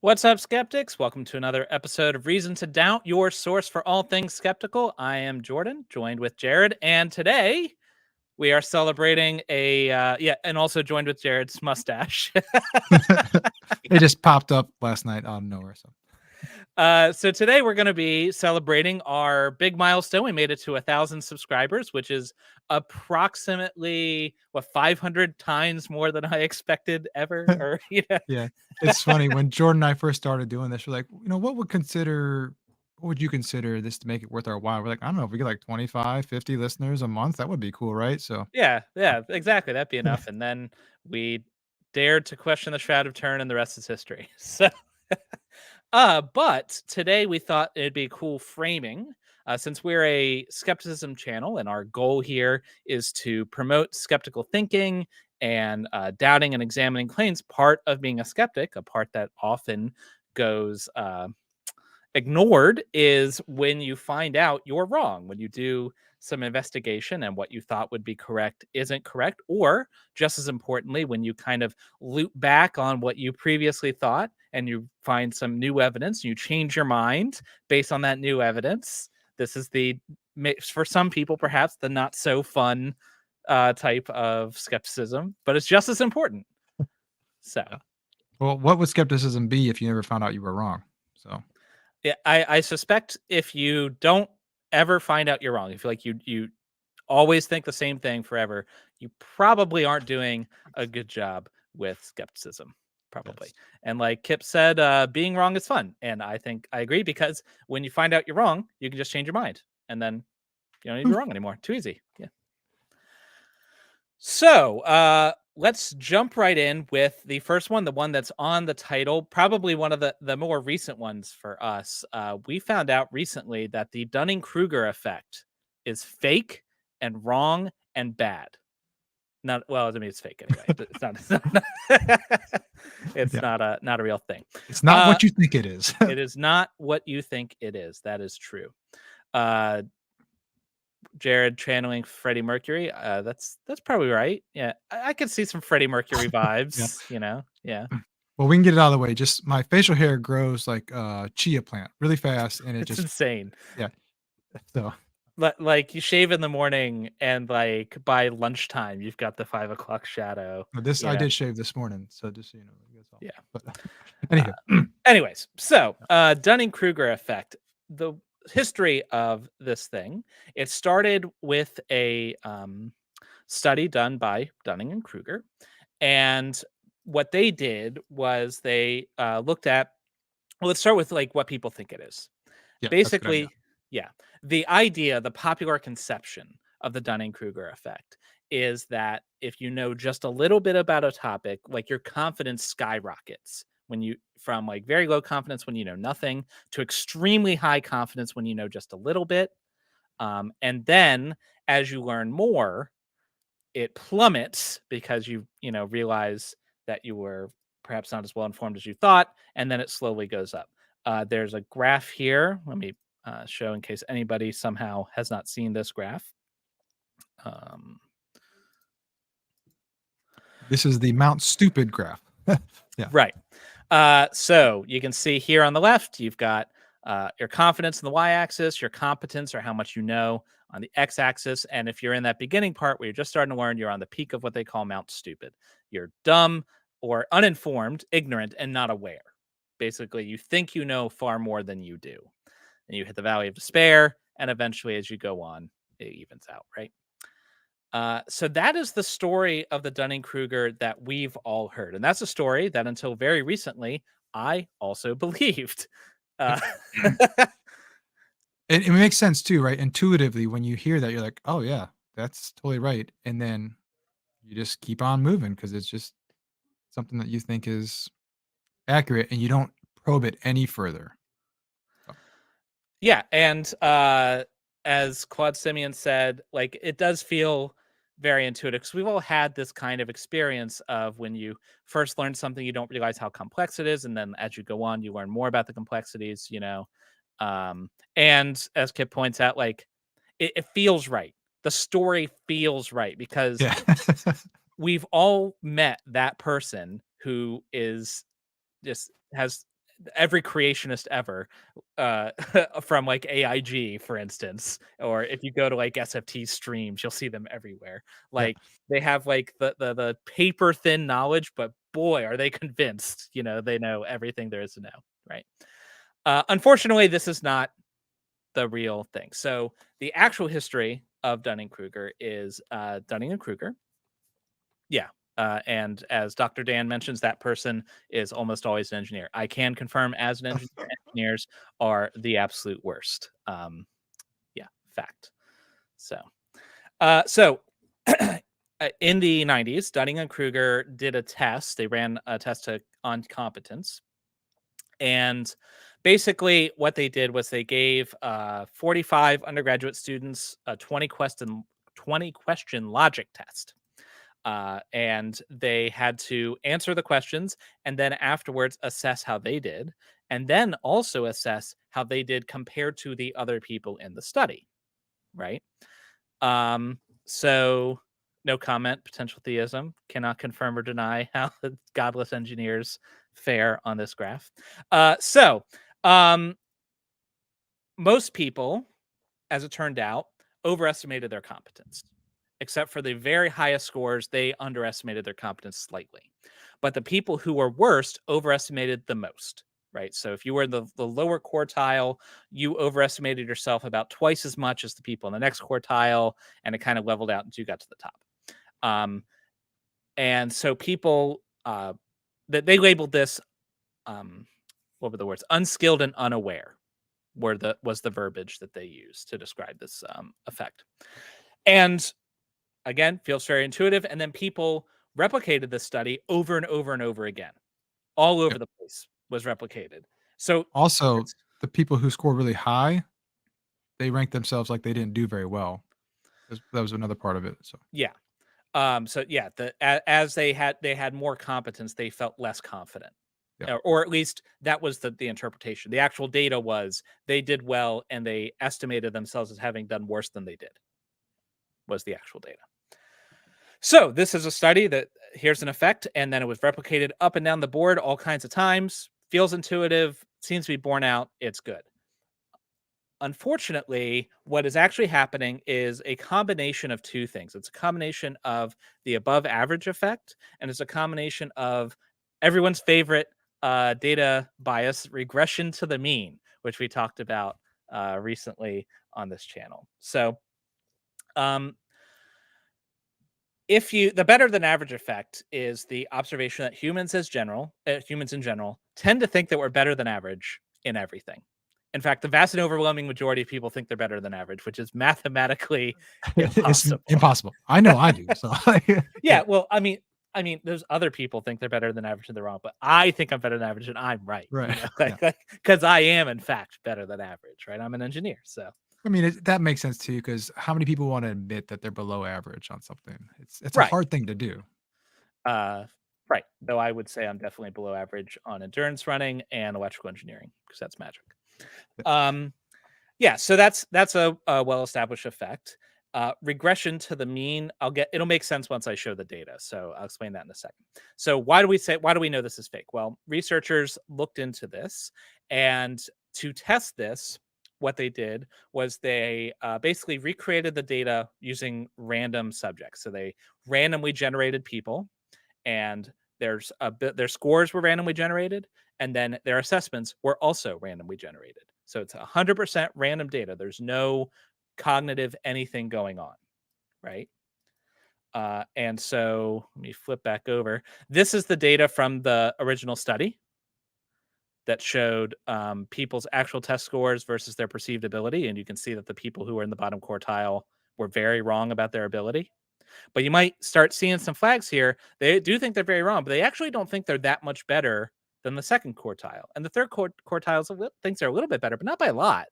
What's up, skeptics? Welcome to another episode of Reason to Doubt, your source for all things skeptical. I am Jordan, joined with Jared, and today we are celebrating and also joined with Jared's mustache. It just popped up last night out of nowhere. So today we're going to be celebrating our big milestone. We made it to 1,000 subscribers, which is approximately 500 times more than I expected ever. Or Yeah, it's funny when Jordan and I first started doing this. We're like, what would you consider this to make it worth our while? We're like, I don't know, if we get like 25, 50 listeners a month, that would be cool, right? So yeah, exactly. That'd be enough. And then we dared to question the Shroud of Turin, and the rest is history. So, but today we thought it'd be cool framing, since we're a skepticism channel, and our goal here is to promote skeptical thinking and doubting and examining claims. Part of being a skeptic, a part that often goes ignored, is when you find out you're wrong, when you do some investigation and what you thought would be correct isn't correct, or just as importantly, when you kind of loop back on what you previously thought and you find some new evidence, you change your mind based on that new evidence. This is for some people, perhaps the not so fun type of skepticism, but it's just as important. So, yeah. Well, what would skepticism be if you never found out you were wrong? So yeah, I suspect if you don't ever find out you're wrong, if you always think the same thing forever, you probably aren't doing a good job with skepticism. Probably. yes. And like Kip said, being wrong is fun. And I think I agree, because when you find out you're wrong, you can just change your mind. And then you don't need to be wrong anymore. Too easy. Yeah. So let's jump right in with the first one, the one that's on the title, probably one of the more recent ones for us. We found out recently that the Dunning-Kruger effect is fake and wrong and bad. Not well, I mean, it's fake anyway, but it's not it's Yeah. not a real thing. It's not what you think it is. It is not what you think it is. That is true. Jared channeling Freddie Mercury. That's probably right. Yeah, I could see some Freddie Mercury vibes. Yeah. Yeah. Well, we can get it out of the way. Just my facial hair grows like a chia plant really fast, and it It's just insane. yeah. So Like you shave in the morning, and like by lunchtime, you've got the 5 o'clock shadow. I did shave this morning, so just so you know, that's all. Yeah. But anywho, Anyways, so Dunning-Kruger effect. The history of this thing. It started with a study done by Dunning and Kruger, and what they did was they looked at. Well, let's start with like what people think it is. yeah, that's a good idea. Basically, yeah, the idea, the popular conception of the Dunning-Kruger effect is that if you know just a little bit about a topic, like your confidence skyrockets when you from like very low confidence when you know nothing to extremely high confidence when you know just a little bit. And then as you learn more, it plummets because you realize that you were perhaps not as well informed as you thought, and then it slowly goes up. There's a graph here. Let me show in case anybody somehow has not seen this graph. This is the Mount Stupid graph. Yeah. Right. So you can see here on the left, you've got your confidence in the y-axis, your competence or how much you know on the x-axis. And if you're in that beginning part where you're just starting to learn, you're on the peak of what they call Mount Stupid. You're dumb or uninformed, ignorant, and not aware. Basically, you think you know far more than you do. And you hit the valley of despair. And eventually, as you go on, it evens out, right? So that is the story of the Dunning-Kruger that we've all heard. And that's a story that until very recently, I also believed. It makes sense too, right? Intuitively, when you hear that, you're like, "Oh yeah, that's totally right," and then you just keep on moving because it's just something that you think is accurate, and you don't probe it any further. So, Yeah, and as Claude Simeon said, like it does feel very intuitive because we've all had this kind of experience of when you first learn something, you don't realize how complex it is, and then as you go on, you learn more about the complexities. And as Kip points out, like it feels right. The story feels right because yeah. we've all met that person who is just has every creationist ever, from like AIG, for instance, or if you go to like SFT streams, you'll see them everywhere. Yeah. Like they have like the paper thin knowledge, but boy, are they convinced, they know everything there is to know, right? Unfortunately, this is not the real thing. So the actual history of Dunning-Kruger is Dunning and Kruger. Yeah. And as Dr. Dan mentions, that person is almost always an engineer. I can confirm as an engineer, engineers are the absolute worst. Yeah, fact. So, so in the 90s, Dunning and Kruger did a test. They ran a test on competence. And basically, what they did was they gave 45 undergraduate students a 20 question logic test. And they had to answer the questions and then afterwards assess how they did, and then also assess how they did compared to the other people in the study, right? So no comment, potential theism, cannot confirm or deny how the godless engineers fare on this graph. Um, most people, as it turned out, overestimated their competence. Except for the very highest scores, they underestimated their competence slightly. But the people who were worst overestimated the most, right? So if you were in the lower quartile, you overestimated yourself about twice as much as the people in the next quartile, and it kind of leveled out until you got to the top. And so people, that they labeled this, what were the words? Unskilled and unaware was the verbiage that they used to describe this effect. And again, feels very intuitive. And then people replicated this study over and over and over again. All over Yeah. the place was replicated. So Also, the people who score really high, they rank themselves like they didn't do very well. That was another part of it. So yeah. So yeah, as they had more competence, they felt less confident. yeah. Or at least that was the interpretation. The actual data was they did well and they estimated themselves as having done worse than they did, was the actual data. So this is a study that here's an effect, and then it was replicated up and down the board all kinds of times. Feels intuitive, seems to be borne out. It's good. Unfortunately, what is actually happening is a combination of two things. It's a combination of the above average effect, and it's a combination of everyone's favorite data bias, regression to the mean, which we talked about recently on this channel. So, the better than average effect is the observation that humans in general tend to think that we're better than average in everything. In fact, the vast and overwhelming majority of people think they're better than average, which is mathematically It's impossible. impossible. I know I do. So Yeah, well, I mean, those other people think they're better than average and they're wrong, but I think I'm better than average and I'm right. Right. Like, because I am in fact better than average, right? I'm an engineer, so I mean, that makes sense too, because how many people want to admit that they're below average on something? It's a right. hard thing to do. Uh, right. Though I would say I'm definitely below average on endurance running and electrical engineering because that's magic. Yeah. Um, yeah, so that's a well-established effect. Regression to the mean, it'll make sense once I show the data. So I'll explain that in a second. So why do we know this is fake? Well, researchers looked into this, and to test this, what they did was they basically recreated the data using random subjects. So they randomly generated people, and their scores were randomly generated, and then their assessments were also randomly generated. So it's 100% random data. There's no cognitive anything going on, right? And so let me flip back over. This is the data from the original study that showed people's actual test scores versus their perceived ability. And you can see that the people who were in the bottom quartile were very wrong about their ability. But you might start seeing some flags here. They do think they're very wrong, but they actually don't think they're that much better than the second quartile. And the third quartile thinks they're a little bit better, but not by a lot.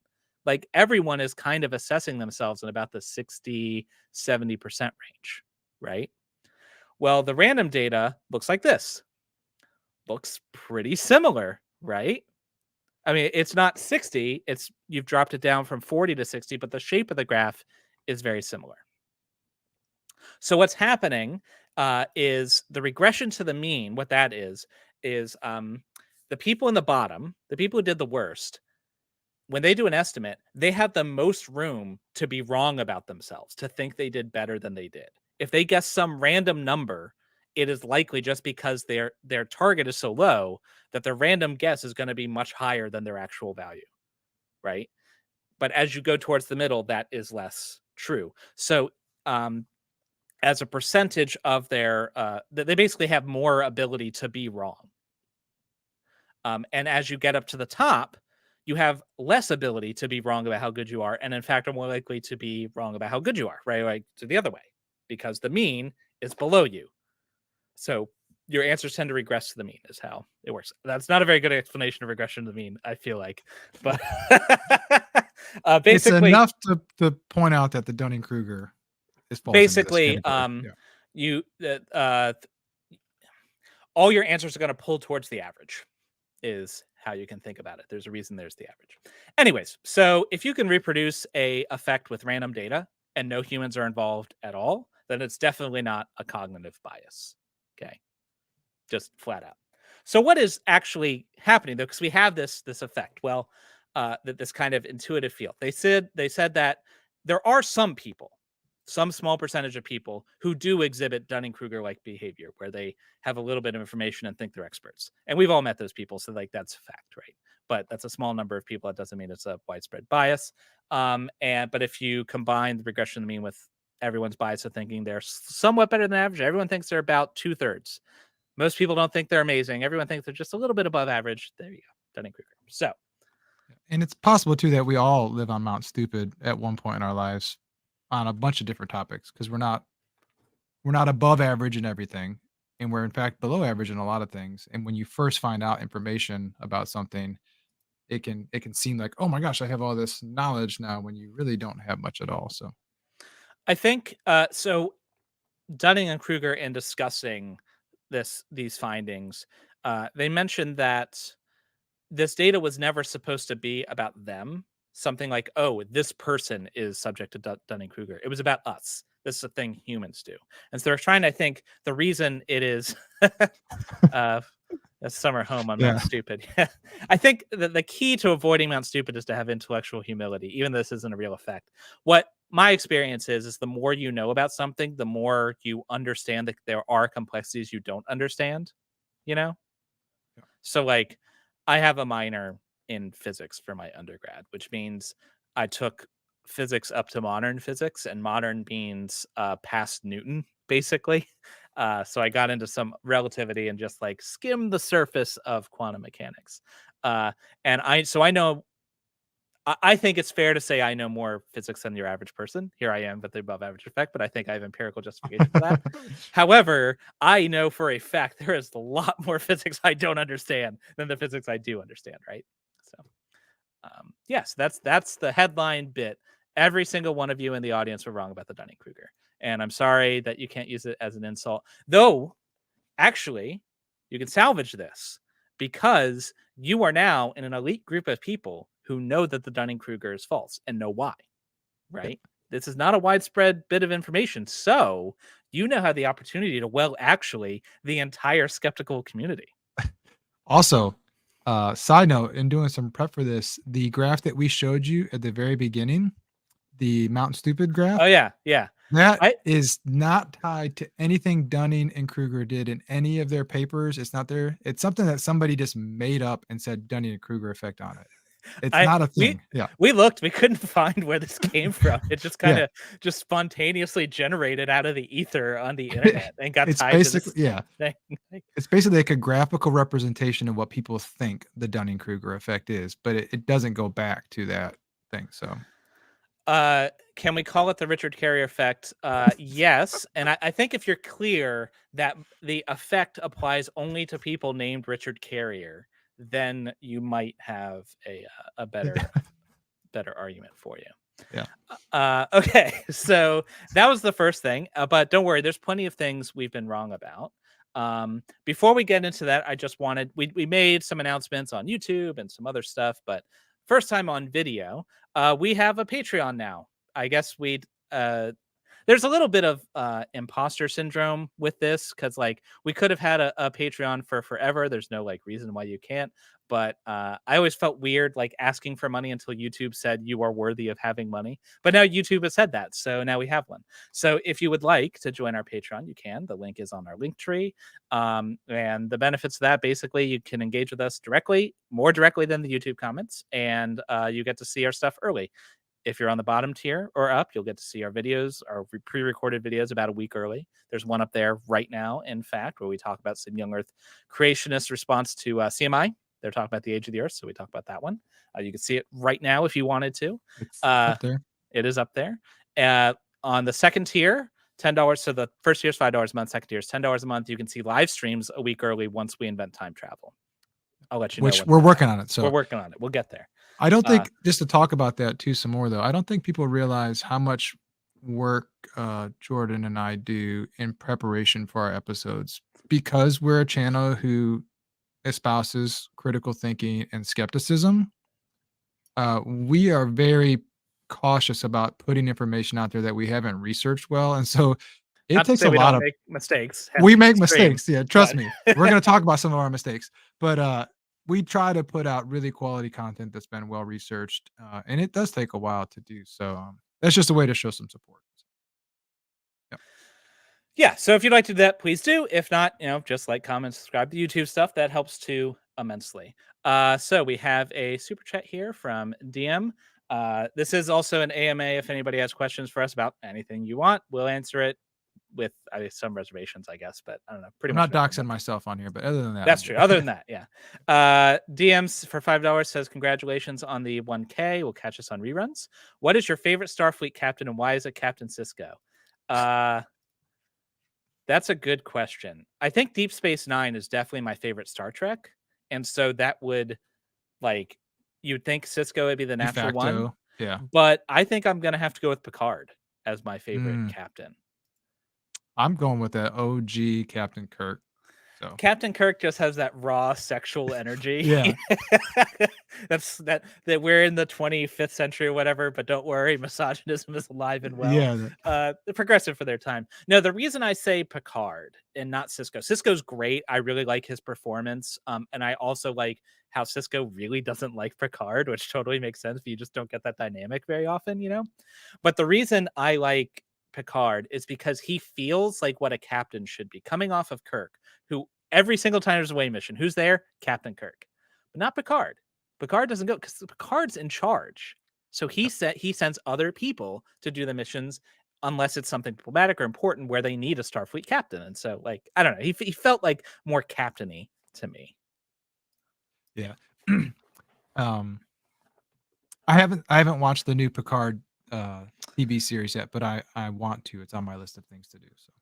Like everyone is kind of assessing themselves in about the 60, 70% range, right? Well, the random data looks like this. Looks pretty similar, right? I mean, it's not 60, you've dropped it down from 40 to 60, but the shape of the graph is very similar. So what's happening is the regression to the mean. What that is the people in the bottom, the people who did the worst, when they do an estimate, they have the most room to be wrong about themselves, to think they did better than they did. If they guess some random number, it is likely just because their target is so low that their random guess is going to be much higher than their actual value, right? But as you go towards the middle, that is less true. So, as a percentage of their, they basically have more ability to be wrong. And as you get up to the top, you have less ability to be wrong about how good you are, and in fact, are more likely to be wrong about how good you are, right? Like to the other way, because the mean is below you. So your answers tend to regress to the mean, is how it works. That's not a very good explanation of regression to the mean, I feel like, but It's basically, enough to point out that the Dunning-Kruger is falls into this basically, category. Yeah. you all your answers are going to pull towards the average, is how you can think about it. There's a reason there's the average. Anyways, so if you can reproduce a effect with random data and no humans are involved at all, then it's definitely not a cognitive bias. Okay. Just flat out. So what is actually happening though? Because we have this effect. Well, this kind of intuitive feel. They said that there are some people, some small percentage of people who do exhibit Dunning-Kruger like behavior, where they have a little bit of information and think they're experts. And we've all met those people, so like that's a fact, right? But that's a small number of people. That doesn't mean it's a widespread bias. But if you combine the regression of the mean with everyone's bias of thinking they're somewhat better than average, everyone thinks they're about 2/3. Most people don't think they're amazing. Everyone thinks they're just a little bit above average. There you go, Dunning-Kruger. So, And it's possible too that we all live on Mount Stupid at one point in our lives on a bunch of different topics, because we're not above average in everything, and we're in fact below average in a lot of things. And when you first find out information about something, it can seem like, oh my gosh, I have all this knowledge now, when you really don't have much at all. So I think so. Dunning and Kruger, in discussing these findings, they mentioned that this data was never supposed to be about them. Something like, oh, this person is subject to Dunning-Kruger. It was about us. This is a thing humans do. And so they're trying to think the reason it is a summer home on yeah. Mount Stupid. I think that the key to avoiding Mount Stupid is to have intellectual humility, even though this isn't a real effect. What my experience is the more you know about something, the more you understand that there are complexities you don't understand, you know? Yeah. So like I have a minor in physics for my undergrad, which means I took physics up to modern physics, and modern means past Newton, basically. So I got into some relativity and just like skimmed the surface of quantum mechanics. And I know I think it's fair to say I know more physics than your average person. Here I am with the above average effect, but I think I have empirical justification for that. However, I know for a fact there is a lot more physics I don't understand than the physics I do understand, right? So, yes, that's the headline bit. Every single one of you in the audience were wrong about the Dunning-Kruger, and I'm sorry that you can't use it as an insult. Though, actually, you can salvage this because you are now in an elite group of people who know that the Dunning-Kruger is false and know why, Yeah. right? This is not a widespread bit of information. So you now have the opportunity to, well, actually, the entire skeptical community. Also, side note, in doing some prep for this, the graph that we showed you at the very beginning, the Mount Stupid Oh, graph, yeah. Yeah. that I, is not tied to anything Dunning and Kruger did in any of their papers. It's not there. It's something that somebody just made up and said Dunning and Kruger effect on it. It's I not a we thing. Yeah. we looked, we couldn't find where this came from. It just kind Yeah. of just spontaneously generated out of the ether on the internet and got It's tied to basically, this yeah. thing. It's basically like a graphical representation of what people think the Dunning-Kruger effect is, but it doesn't go back to that thing. So Can we call it the Richard Carrier effect? Yes, and I think if you're clear that the effect applies only to people named Richard Carrier, then you might have a better argument for you. yeah. Okay, so that was the first thing, but don't worry, there's plenty of things we've been wrong about. Before we get into that, I just wanted we made some announcements on YouTube and some other stuff, but first time on video, we have a Patreon now. I guess we'd there's there's a little bit of imposter syndrome with this, because like we could have had a Patreon for forever. There's no like reason why you can't. But I always felt weird like asking for money until YouTube said you are worthy of having money. But now YouTube has said that, so now we have one. So if you would like to join our Patreon, you can. The link is on our link tree. And the benefits of that, basically, you can engage with us directly, more directly than the YouTube comments, and you get to see our stuff early. If you're on the bottom tier or up, you'll get to see our videos, our pre-recorded videos about a week early. There's one up there right now, in fact, where we talk about some young Earth creationist response to CMI. They're talking about the age of the Earth, so we talk about that one. You can see it right now if you wanted to. It's up there. It is up there. On the second tier, $10. So the first tier is $5 a month. Second tier is $10 a month. You can see live streams a week early once we invent time travel. I'll let you know. Which we're working on it. So we're working on it. We'll get there. I don't think, just to talk about that too some more though, I don't think people realize how much work Jordan and I do in preparation for our episodes, because we're a channel who espouses critical thinking and skepticism. We are very cautious about putting information out there that we haven't researched well, and so it takes a lot of make mistakes. We make mistakes. Yeah, trust me. We're going to talk about some of our mistakes, but we try to put out really quality content that's been well researched, and it does take a while to do. So that's just a way to show some support. Yeah. So if you'd like to do that, please do. If not, just like, comment, subscribe to YouTube stuff. That helps too immensely. So we have a super chat here from DM. This is also an AMA. If anybody has questions for us about anything you want, we'll answer it with some reservations, I guess. But I don't know. I'm not doxing myself on here, but other than that, that's true. Other than that, yeah. DMs for $5 says congratulations on the 1K. We'll catch us on reruns. What is your favorite Starfleet captain, and why is it Captain Sisko? That's a good question. I think Deep Space Nine is definitely my favorite Star Trek. And so that would, like, you'd think Sisko would be the natural one. Yeah. But I think I'm going to have to go with Picard as my favorite captain. I'm going with that OG Captain Kirk. So Captain Kirk just has that raw sexual energy. Yeah. that we're in the 25th century or whatever, but don't worry, misogynism is alive and well. Yeah. Progressive for their time. No, the reason I say Picard and not Sisko, Sisko's great. I really like his performance. And I also like how Sisko really doesn't like Picard, which totally makes sense. You just don't get that dynamic very often, But the reason I like Picard is because he feels like what a captain should be, coming off of Kirk, who every single time there's a away mission, who's there? Captain Kirk, but not Picard. Picard doesn't go because Picard's in charge. So he sends other people to do the missions unless it's something diplomatic or important where they need a Starfleet captain. And so, like, I don't know, he felt like more captainy to me. Yeah. I haven't watched the new Picard TV series yet, but I want to. It's on my list of things to do. So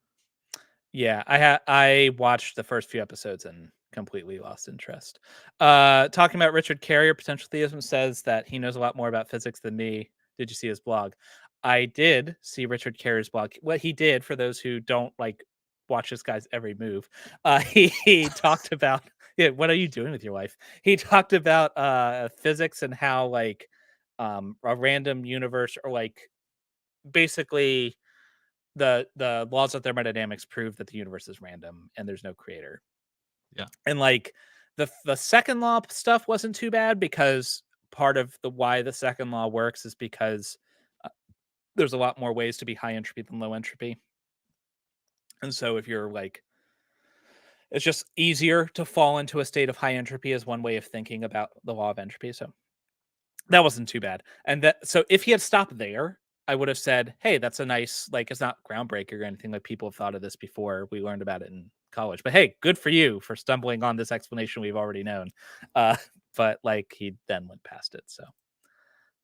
yeah, I watched the first few episodes and completely lost interest. Talking about Richard Carrier, Potential Theism says that he knows a lot more about physics than me. Did you see his blog? I did see Richard Carrier's blog. What he did, for those who don't like watch this guy's every move, he talked about what are you doing with your wife? He talked about physics and how like a random universe, or like basically the laws of thermodynamics prove that the universe is random and there's no creator. Yeah. And like the second law stuff wasn't too bad, because part of why the second law works is because there's a lot more ways to be high entropy than low entropy. And so if you're like, it's just easier to fall into a state of high entropy is one way of thinking about the law of entropy. So that wasn't too bad. And so if he had stopped there, I would have said, hey, that's a nice, like, it's not groundbreaking or anything. Like, people have thought of this before. We learned about it in college. But hey, good for you for stumbling on this explanation we've already known. But like, he then went past it. So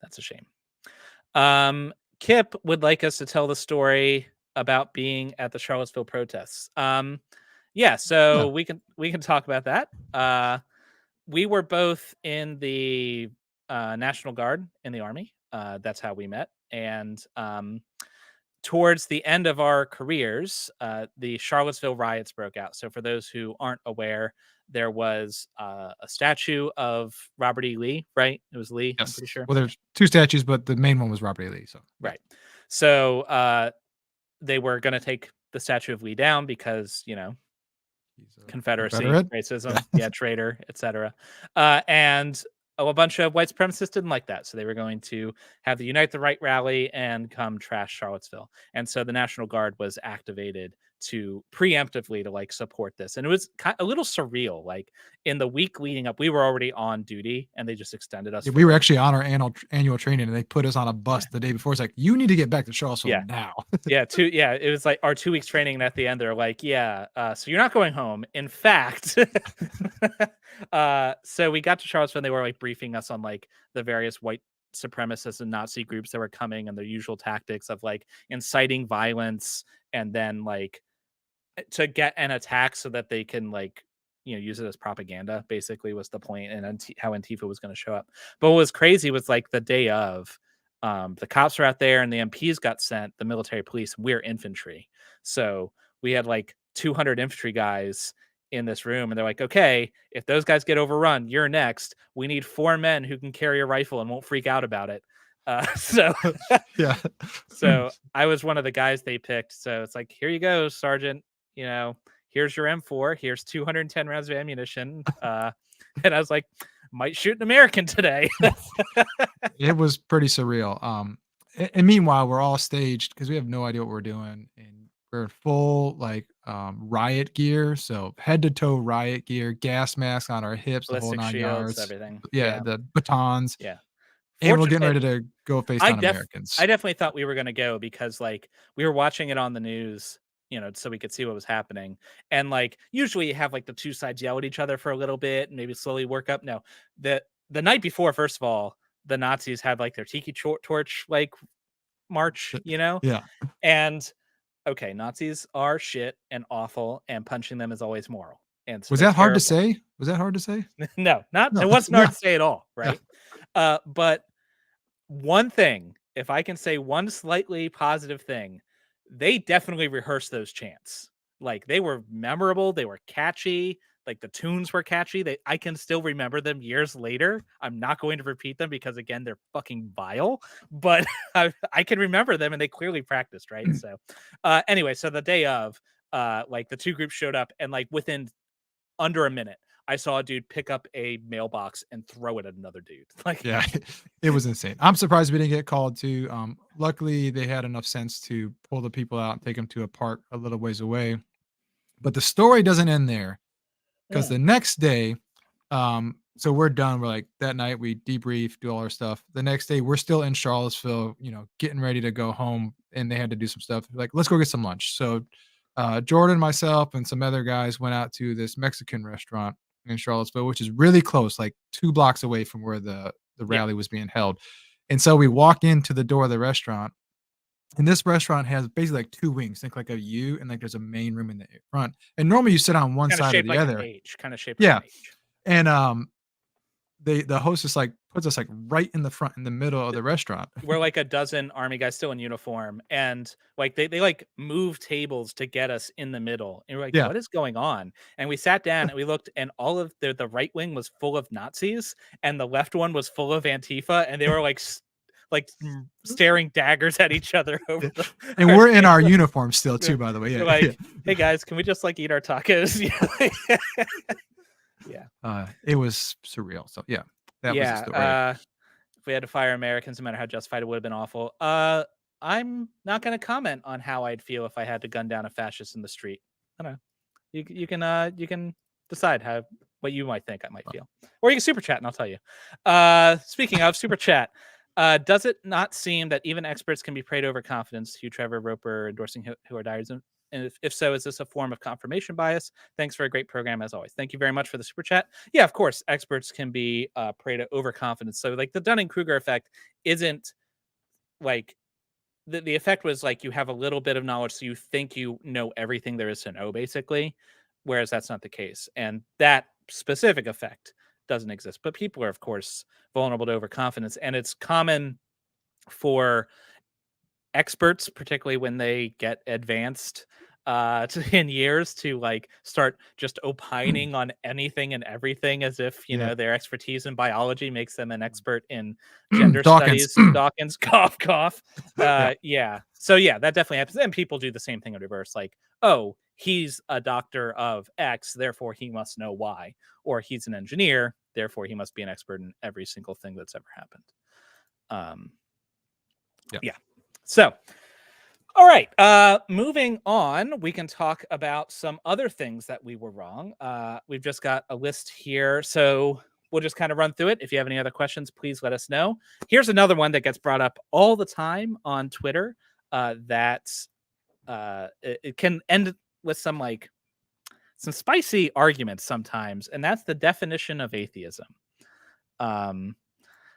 that's a shame. Kip would like us to tell the story about being at the Charlottesville protests. So we can talk about that. We were both in the National Guard in the Army. That's how we met. And towards the end of our careers, the Charlottesville riots broke out. So for those who aren't aware, there was a statue of Robert E. Lee, right? It was Lee, yes. I'm pretty sure. Well, there's two statues, but the main one was Robert E. Lee. So right. So they were going to take the Statue of Lee down because, He's a Confederacy, Confederate. Yeah. racism, yeah, traitor, etc. And a bunch of white supremacists didn't like that, so they were going to have the Unite the Right rally and come trash Charlottesville. And so the National Guard was activated to preemptively to like support this, and it was a little surreal. Like in the week leading up, we were already on duty, and they just extended us. Yeah, For we were like, actually on our annual training, and they put us on a bus the day before. It's like, you need to get back to Charlottesville yeah, now. it was like our 2 weeks training, and at the end they're like, yeah, so you're not going home. In fact, so we got to Charlottesville, and they were like briefing us on like the various white supremacist and Nazi groups that were coming and their usual tactics of like inciting violence and then like to get an attack so that they can like use it as propaganda basically was the point, and how Antifa was going to show up. But what was crazy was like the day of, the cops were out there and the MPs got sent, the military police. We're infantry, so we had like 200 infantry guys in this room, and they're like, okay, if those guys get overrun, you're next. We need 4 men who can carry a rifle and won't freak out about it. So Yeah. so I was one of the guys they picked. So it's like, here you go, Sergeant. Here's your M4. Here's 210 rounds of ammunition. And I was like, might shoot an American today. It was pretty surreal. And meanwhile, we're all staged because we have no idea what we're doing, and we're in full like riot gear, so head to toe riot gear, gas masks on our hips, the whole Ballistic nine shields, yards. everything. Yeah, Yeah. the batons, Yeah. and we're getting Fortunate. ready to go face I down def Americans. I definitely thought we were gonna go because like we were watching it on the news, so we could see what was happening. And like usually you have like the two sides yell at each other for a little bit and maybe slowly work up. No, the night before, first of all, the Nazis had like their tiki torch like march, Yeah. and okay, Nazis are shit and awful, and punching them is always moral. And so Was they're that hard to terrible. say? Was that hard to say? No, not No. it wasn't Yeah. hard to say at all, Yeah. right? But one thing, if I can say one slightly positive thing, they definitely rehearsed those chants. Like they were memorable, they were catchy, like the tunes were catchy. I can still remember them years later. I'm not going to repeat them because again, they're fucking vile, but I can remember them and they clearly practiced, right? So anyway, so the day of, like the two groups showed up and like within under a minute, I saw a dude pick up a mailbox and throw it at another dude. Like, Yeah, it was insane. I'm surprised we didn't get called to. Luckily, they had enough sense to pull the people out and take them to a park a little ways away. But the story doesn't end there because mm, the next day, so we're done. We're like that night we debrief, do all our stuff. The next day, we're still in Charlottesville, getting ready to go home, and they had to do some stuff. Like, let's go get some lunch. So, Jordan, myself, and some other guys went out to this Mexican restaurant in Charlottesville, which is really close, like 2 blocks away from where the yeah, rally was being held. And so we walk into the door of the restaurant, and this restaurant has basically like 2 wings, think like a U, and like there's a main room in the front. And normally you sit on one kind of side or shaped the like an other. H, kind of shaped like Yeah. an H. And the hostess like puts us like right in the front in the middle of the restaurant. We're like a dozen army guys still in uniform, and like they like move tables to get us in the middle. And we're like, Yeah. what is going on? And we sat down and we looked, and all of the right wing was full of Nazis, and the left one was full of Antifa, and they were like staring daggers at each other over Yeah. the And our we're in our table. uniform still We're too, by the way. we're Yeah. Yeah. like, hey guys, can we just like eat our tacos? Yeah. It was surreal. So yeah, that was the story. Yeah. If we had to fire Americans, no matter how justified, it would have been awful. I'm not going to comment on how I'd feel if I had to gun down a fascist in the street. I don't know. You can decide what you might think I might feel, or you can super chat and I'll tell you. Speaking of super chat, does it not seem that even experts can be preyed overconfidence? Hugh Trevor Roper endorsing who are diaries, and if so, is this a form of confirmation bias? Thanks for a great program as always. Thank you very much for the super chat. Yeah, of course, experts can be prey to overconfidence. So like the Dunning-Kruger effect isn't like the effect was like you have a little bit of knowledge, so you think you know everything there is to know, basically, whereas that's not the case. And that specific effect doesn't exist. But people are, of course, vulnerable to overconfidence, and it's common for experts, particularly when they get advanced, in years to like start just opining on anything and everything as if their expertise in biology makes them an expert in gender Dawkins. studies. Dawkins, cough, cough. Yeah. So yeah, that definitely happens. And people do the same thing in reverse, like, oh, he's a doctor of X, therefore he must know Y, or he's an engineer, therefore he must be an expert in every single thing that's ever happened. Yeah. So all right, moving on, we can talk about some other things that we were wrong. We've just got a list here, so we'll just kind of run through it. If you have any other questions, please let us know. Here's another one that gets brought up all the time on Twitter, that it can end with some spicy arguments sometimes, and that's the definition of atheism.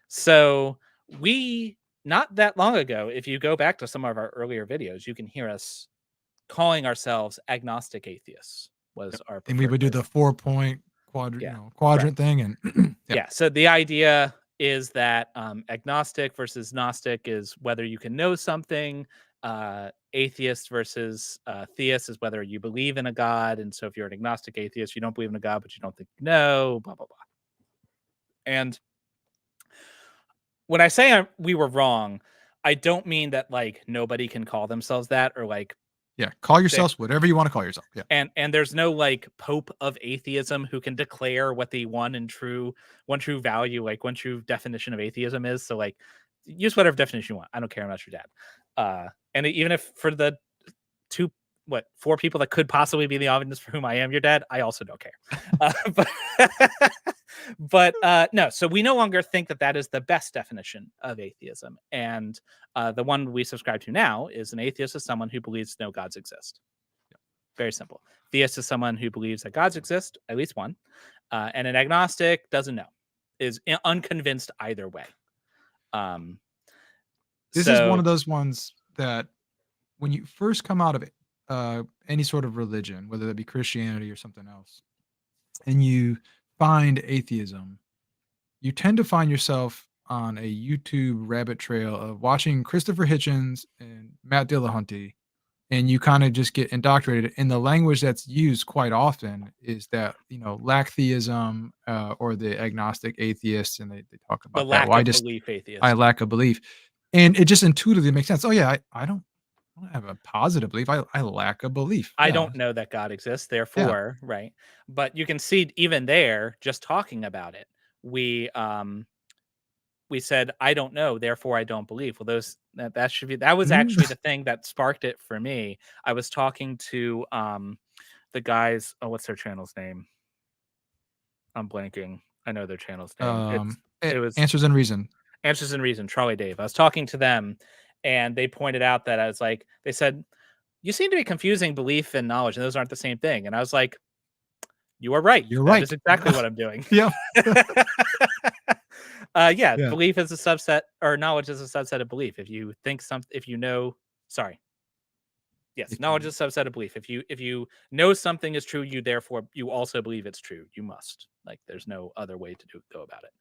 So we, not that long ago, if you go back to some of our earlier videos, you can hear us calling ourselves agnostic atheists was our And we would do the 4-point quadrant thing. And yeah. So the idea is that agnostic versus gnostic is whether you can know something. Atheist versus theist is whether you believe in a god. And so if you're an agnostic atheist, you don't believe in a god, but you don't think you know, blah, blah, blah. And when I say we were wrong, I don't mean that like nobody can call themselves that, or like, call yourselves whatever you want to call yourself. Yeah. And there's no like Pope of atheism who can declare what the one true value, like one true definition of atheism is. So like use whatever definition you want. I don't care. I'm not your dad. And even if for the 4 people that could possibly be the audience for whom I am your dad, I also don't care. But no, so we no longer think that is the best definition of atheism. And the one we subscribe to now is an atheist is someone who believes no gods exist. Very simple. Theist is someone who believes that gods exist, at least one. And an agnostic doesn't know, is unconvinced either way. This is one of those ones that when you first come out of any sort of religion, whether that be Christianity or something else, and you find atheism, you tend to find yourself on a YouTube rabbit trail of watching Christopher Hitchens and Matt Dillahunty, and you kind of just get indoctrinated. And the language that's used quite often is that, lack theism, or the agnostic atheists, and they talk about the that. lack of belief atheist. I lack a belief. And it just intuitively makes sense. Oh yeah, I don't have a positive belief. I lack a belief. I don't know that God exists, therefore, right? But you can see even there, just talking about it, we said, I don't know, therefore I don't believe. Well, that was actually the thing that sparked it for me. I was talking to the guys, what's their channel's name? I'm blanking. I know their channel's name. It was Answers and Reason. Answers and Reason, Charlie Dave. I was talking to them, and they pointed out that I was like, they said, you seem to be confusing belief and knowledge, and those aren't the same thing. And I was like, you are right. You're right. That is exactly what I'm doing. Yeah. Belief is a subset, or knowledge is a subset of belief. If you think knowledge is a subset of belief. If you know something is true, you also believe it's true. You must. Like, there's no other way to go about it.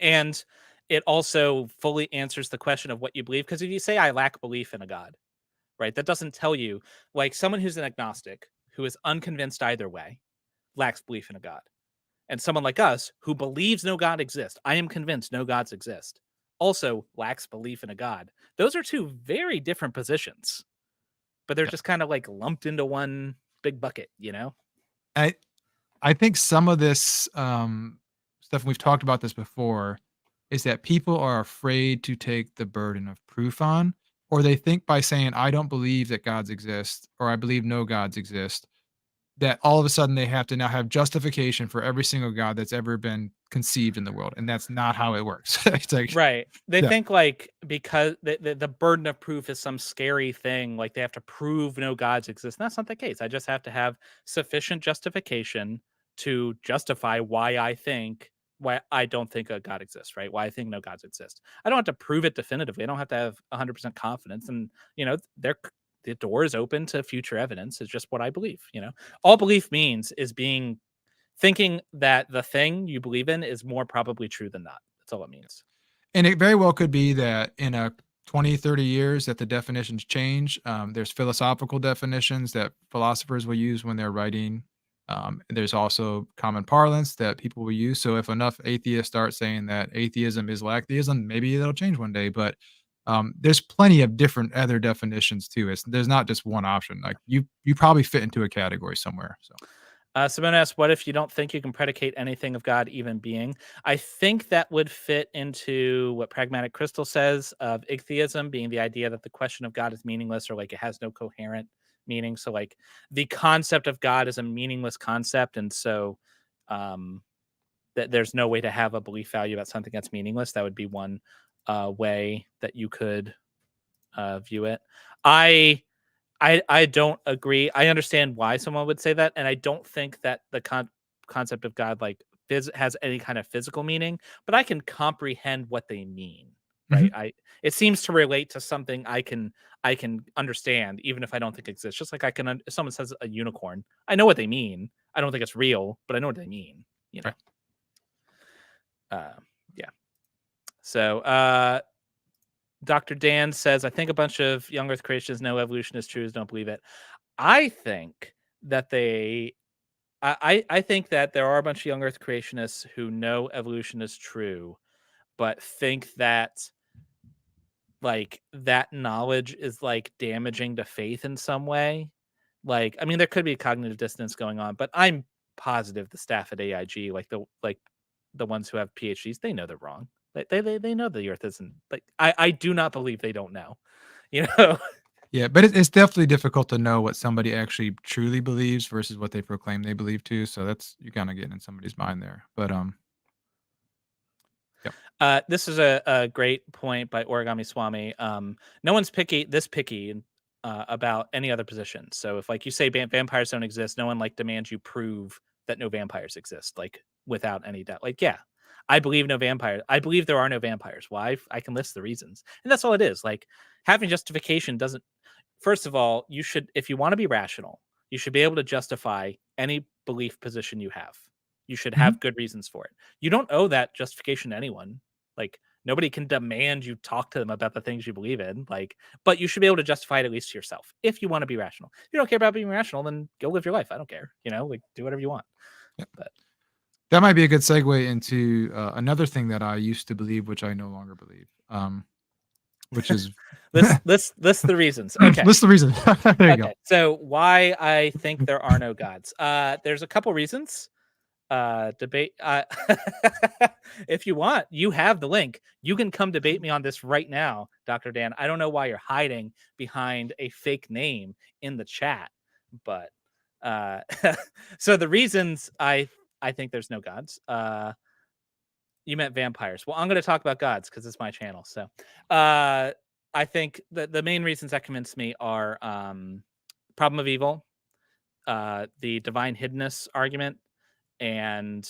And it also fully answers the question of what you believe. Because if you say I lack belief in a God, right, that doesn't tell you, like, someone who's an agnostic who is unconvinced either way lacks belief in a God. And someone like us who believes no God exists, I am convinced no gods exist, also lacks belief in a God. Those are 2 very different positions, but they're just kind of like lumped into one big bucket, I think some of this stuff, we've talked about this before, is that people are afraid to take the burden of proof on, or they think by saying, I don't believe that gods exist, or I believe no gods exist, that all of a sudden they have to now have justification for every single god that's ever been conceived in the world. And that's not how it works. It's like, right. They think like, because the burden of proof is some scary thing, like they have to prove no gods exist. And that's not the case. I just have to have sufficient justification to justify why I don't think a God exists, right? Why I think no gods exist. I don't have to prove it definitively. I don't have to have 100% confidence. And, the door is open to future evidence. It's just what I believe, All belief means is thinking that the thing you believe in is more probably true than not. That's all it means. And it very well could be that in a 20, 30 years that the definitions change. There's philosophical definitions that philosophers will use when they're writing. There's also common parlance that people will use. So if enough atheists start saying that atheism is like theism, maybe it'll change one day. But there's plenty of different other definitions too. There's not just one option. Like you probably fit into a category somewhere. So Simone asks, what if you don't think you can predicate anything of God, even being? I think that would fit into what Pragmatic Crystal says of ichtheism being the idea that the question of God is meaningless, or like it has no coherent meaning. So like the concept of God is a meaningless concept. And so that there's no way to have a belief value about something that's meaningless. That would be one way that you could view it. I don't agree. I understand why someone would say that, and I don't think that the concept of God like has any kind of physical meaning, but I can comprehend what they mean, right? Mhm. It seems to relate to something I can understand, even if I don't think it exists. Just like I can, if someone says a unicorn, I know what they mean. I don't think it's real, but I know what they mean. You know, Right. yeah. So, Dr. Dan says, I think a bunch of young Earth creationists know evolution is true, don't believe it. I think that I think that there are a bunch of young Earth creationists who know evolution is true, but think that like that knowledge is like damaging to faith in some way. Like, I mean, there could be cognitive dissonance going on, but I'm positive the staff at AIG, like the ones who have PhDs, they know they're wrong. They know the Earth isn't like I do not believe they don't know. You know, Yeah, but it's definitely difficult to know what somebody actually truly believes versus what they proclaim they believe too. So that's you kind of getting in somebody's mind there. But yep. this is a great point by Origami Swami. No one's picky about any other position. So if like you say vampires don't exist, no one like demands you prove that no vampires exist, like without any doubt. Like, yeah, I believe no vampires. I believe there are no vampires. Why? I can list the reasons, and that's all it is. Like having justification doesn't. First of all, you should, if you want to be rational, you should be able to justify any belief position you have. You should Mhm. have good reasons for it. You don't owe that justification to anyone. Like nobody can demand you talk to them about the things you believe in. Like, but you should be able to justify it at least to yourself if you want to be rational. If you don't care about being rational, then go live your life. I don't care. You know, like do whatever you want. Yep. But That might be a good segue into another thing that I used to believe, which I no longer believe. Which is list the reasons. Okay. list the reason. There you go. Okay. So why I think there are no gods. There's a couple reasons. Debate if you want, you have the link. You can come debate me on this right now, Dr. Dan. I don't know why you're hiding behind a fake name in the chat, but so the reasons I think there's no gods. You meant vampires. Well, I'm going to talk about gods because it's my channel. So I think the main reasons that convince me are problem of evil, the divine hiddenness argument, and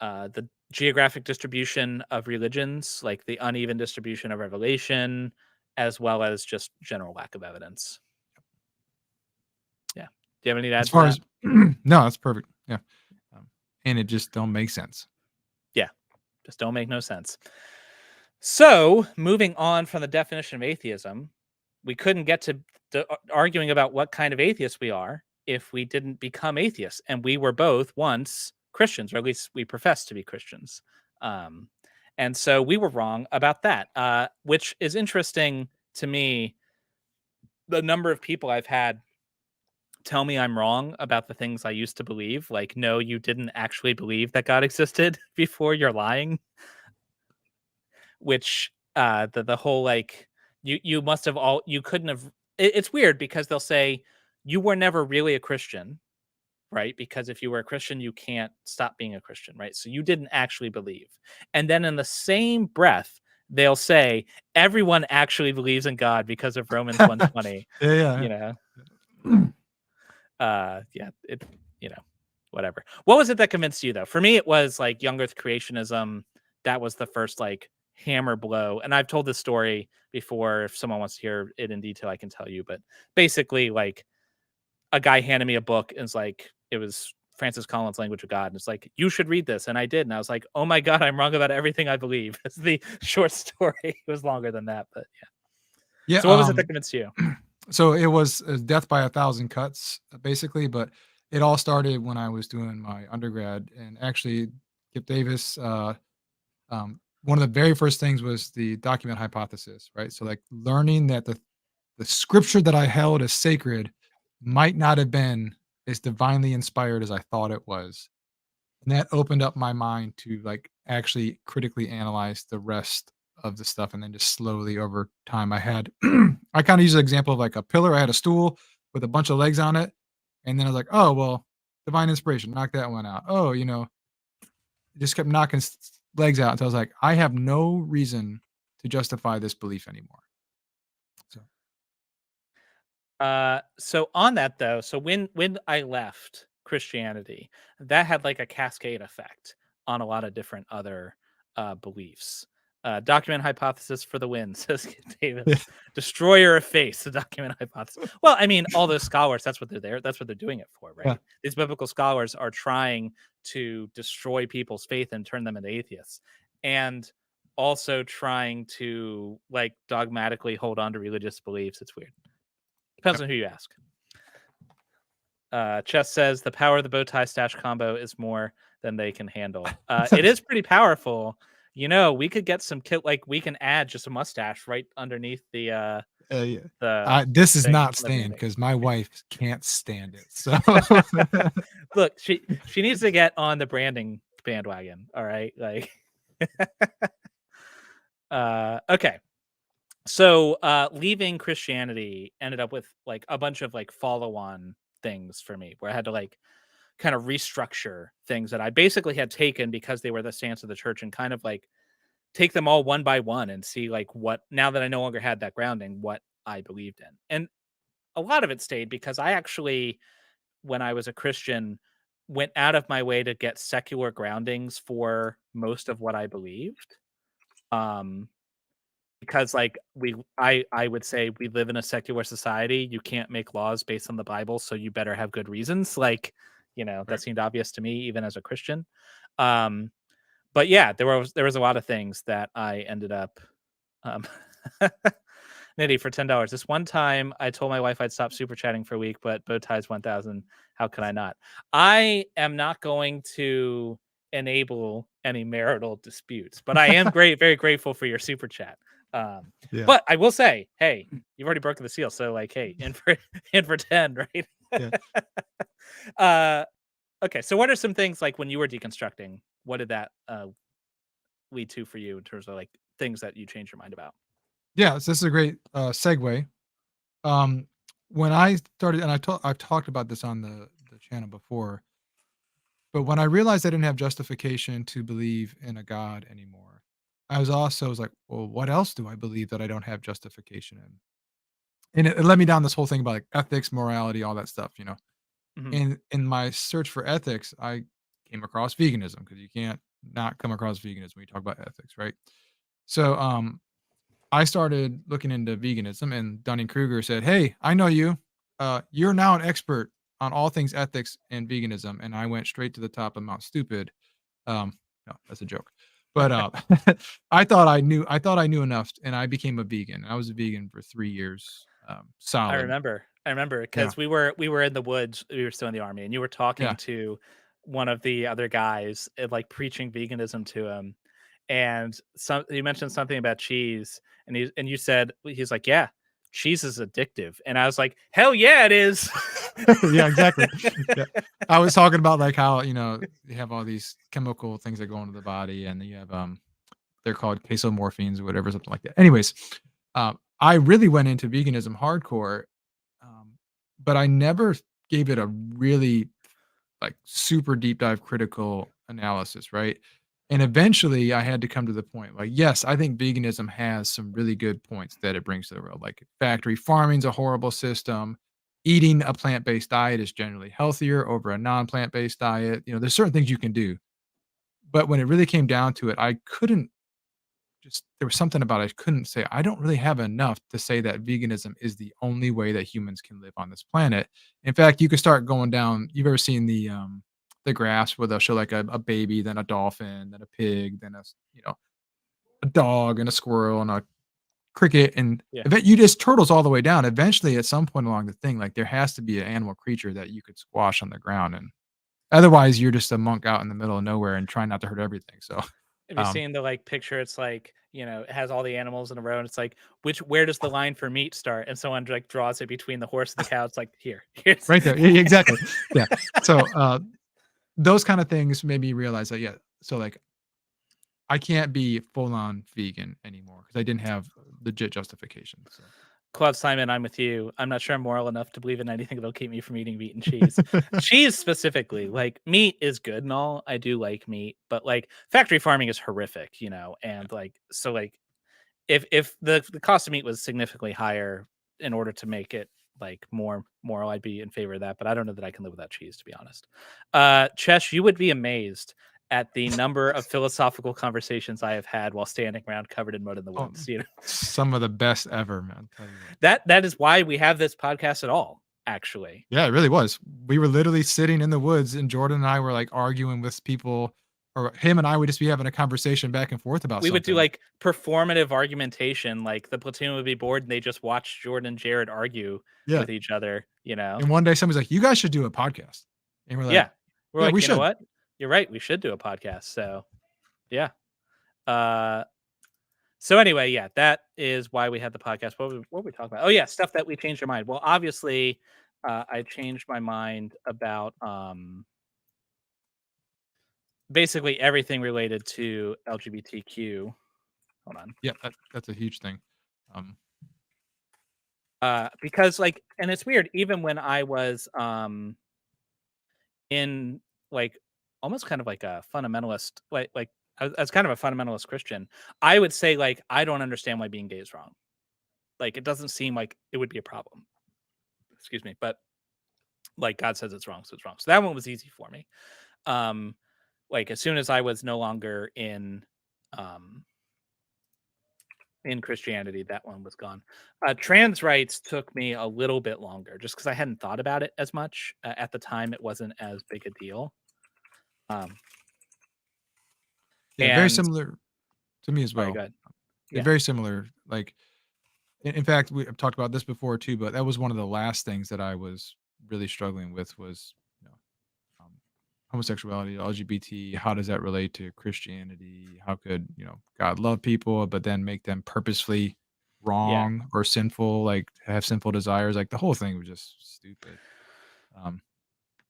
the geographic distribution of religions, like the uneven distribution of revelation, as well as just general lack of evidence. Yeah. Do you have any to add As to far that? as no, that's perfect. Yeah. And it just don't make sense. Yeah. Just don't make no sense. So, moving on from the definition of atheism, we couldn't get to arguing about what kind of atheists we are if we didn't become atheists. And we were both once Christians, or at least we professed to be Christians. Um, and so we were wrong about that, which is interesting to me. The number of people I've had tell me I'm wrong about the things I used to believe. Like, no, you didn't actually believe that God existed before, you're lying. Which the whole like you must have all you couldn't have it's weird because they'll say you were never really a Christian, right? Because if you were a Christian, you can't stop being a Christian, right? So you didn't actually believe. And then in the same breath, they'll say everyone actually believes in God because of Romans 120, Yeah, you yeah, know. yeah. Yeah, it whatever. What was it that convinced you though? For me, it was like young Earth creationism. That was the first like hammer blow. And I've told this story before. If someone wants to hear it in detail, I can tell you. But basically, like a guy handed me a book and it's like it was Francis Collins' Language of God, and it's like, you should read this, and I did, and I was like, oh my god, I'm wrong about everything I believe. It's the short story. It was longer than that, but yeah. Yeah, So what was it that convinced you? so it was, Death by a Thousand Cuts, basically, but it all started when I was doing my undergrad, and actually, Kip Davis, one of the very first things was the document hypothesis, right? So, like, learning that the scripture that I held as sacred might not have been as divinely inspired as I thought it was. And that opened up my mind to, like, actually critically analyze the rest of the stuff, and then just slowly over time I had I kinda use an example of like a pillar. I had a stool with a bunch of legs on it, and then I was like, "Oh, well, divine inspiration, knock that one out." Oh, just kept knocking legs out until I was like, "I have no reason to justify this belief anymore." So, So on that though, so when I left Christianity, that had like a cascade effect on a lot of different other beliefs. Document hypothesis for the win, says Kit yeah, Davis. Destroyer of faith, the document hypothesis. Well, I mean, all those scholars, that's what they're there. That's what they're doing it for, yeah, right? These biblical scholars are trying to destroy people's faith and turn them into atheists. And also trying to like dogmatically hold on to religious beliefs. It's weird. Depends yep. on who you ask. Chess says the power of the bow tie stash combo is more than they can handle. It is pretty powerful. We could get some kit. Like we can add just a mustache right underneath Yeah. the This is thing not on the staying branding. because my wife can't stand it, so Look, she needs to get on the branding bandwagon. All right, like okay. So leaving Christianity ended up with like a bunch of like follow-on things for me where I had to like kind of restructure things that I basically had taken because they were the stance of the church and kind of like take them all one by one and see like what, now that I no longer had that grounding, what I believed in. And a lot of it stayed because I actually, when I was a Christian, went out of my way to get secular groundings for most of what I believed. Um, because like I would say we live in a secular society. You can't make laws based on the Bible, so you better have good reasons. Like, that Right. seemed obvious to me even as a Christian. Um, but yeah, there was a lot of things that I ended up um Nitty for $10. This one time I told my wife I'd stop super chatting for a week, but bow ties 1,000. How can I not? I am not going to enable any marital disputes, but I am very grateful for your super chat. Um, Yeah, but I will say, hey, you've already broken the seal, so like, hey, in for in for 10, right? yeah. uh, okay, so what are some things like when you were deconstructing? What did that lead to for you in terms of like things that you changed your mind about? Yeah, so this is a great, segue. Um, when I started, and I've talked about this on the channel before, but when I realized I didn't have justification to believe in a God anymore, I was like, "Well, what else do I believe that I don't have justification in?" And it led me down this whole thing about, like, ethics, morality, all that stuff. Mhm. In my search for ethics, I came across veganism because you can't not come across veganism when you talk about ethics, right? So, I started looking into veganism, and Dunning-Kruger said, "Hey, I know you. You're now an expert on all things ethics and veganism." And I went straight to the top of Mount Stupid. No, that's a joke. But I thought I knew enough, and I became a vegan. I was a vegan for 3 years, I solid. remember. I remember Yeah, because we were in the woods. We were still in the army, and you were talking yeah, to one of the other guys, and, like preaching veganism to him. And you mentioned something about cheese, and you said he's like, yeah, cheese is addictive, and I was like, hell yeah, it is. yeah, exactly. Yeah, I was talking about like how you have all these chemical things that go into the body, and you have they're called casomorphines or whatever, something like that. Anyways, I really went into veganism hardcore, um, but I never gave it a really like super deep dive critical analysis, right? And eventually I had to come to the point like, yes, I think veganism has some really good points that it brings to the world. Like factory farming's a horrible system. Eating a plant-based diet is generally healthier over a non-plant-based diet. There's certain things you can do. But when it really came down to it, I couldn't just there was something about it I couldn't say. I don't really have enough to say that veganism is the only way that humans can live on this planet. In fact, you could start going down. You've ever seen the the graphs where they'll show like a baby, then a dolphin, then a pig, then a dog and a squirrel and a cricket, and Yeah. you just turtles all the way down. Eventually, at some point along the thing, like there has to be an animal creature that you could squash on the ground, and otherwise you're just a monk out in the middle of nowhere and trying not to hurt everything. So, Have you um, seen the like picture? It's like, it has all the animals in a row, and it's like, where does the line for meat start? And someone like draws it between the horse and the cow. It's like, here's right there, yeah, exactly, yeah. So, those kind of things made me realize that so like I can't be full on vegan anymore because I didn't have legit justification. So, Claude Simon, I'm with you. I'm not sure I'm moral enough to believe in anything that'll keep me from eating meat and cheese. Cheese specifically, like meat is good and all. I do like meat, but like factory farming is horrific, and like so like if the cost of meat was significantly higher in order to make it like more moral, I'd be in favor of that. But I don't know that I can live without cheese, to be honest. Chesh, you would be amazed at the number of philosophical conversations I have had while standing around covered in mud in the oh, woods. some of the best ever, man. Tell you what. That is why we have this podcast at all, actually. Yeah, it really was. We were literally sitting in the woods, and Jordan and I were like arguing with people, or him and I would just be having a conversation back and forth about We would do something. like performative argumentation, like the platoon would be bored and they just watch Jordan and Jared argue Yeah. with each other, And one day somebody's like, "You guys should do a podcast," and we're like, Yeah. We're "Yeah, like, we you know should." what? You're right. We should do a podcast. So yeah. Uh so anyway, yeah, that is why we had the podcast. What were we talking about? Oh yeah, stuff that we changed our mind. Well, obviously, I changed my mind about basically everything related to LGBTQ. Hold on. Yeah, that's a huge thing. Um, Because like, and it's weird, even when I was in like almost kind of like a fundamentalist, like as kind of a fundamentalist Christian, I would say like I don't understand why being gay is wrong. Like it doesn't seem like it would be a problem. Excuse me, but like God says it's wrong, so it's wrong. So that one was easy for me. Um, like as soon as I was no longer um in Christianity, that one was gone. Trans rights took me a little bit longer, just because I hadn't thought about it as much at the time. It wasn't as big a deal. Um, yeah, very and similar to me as sorry, well. go ahead. They're Yeah, very similar. Like, in fact, I've talked about this before too, but that was one of the last things that I was really struggling with was, um, homosexuality, LGBT. How does that relate to Christianity? How could God love people, but then make them purposefully yeah. wrong or sinful, like have sinful desires? Like the whole thing was just stupid. Um,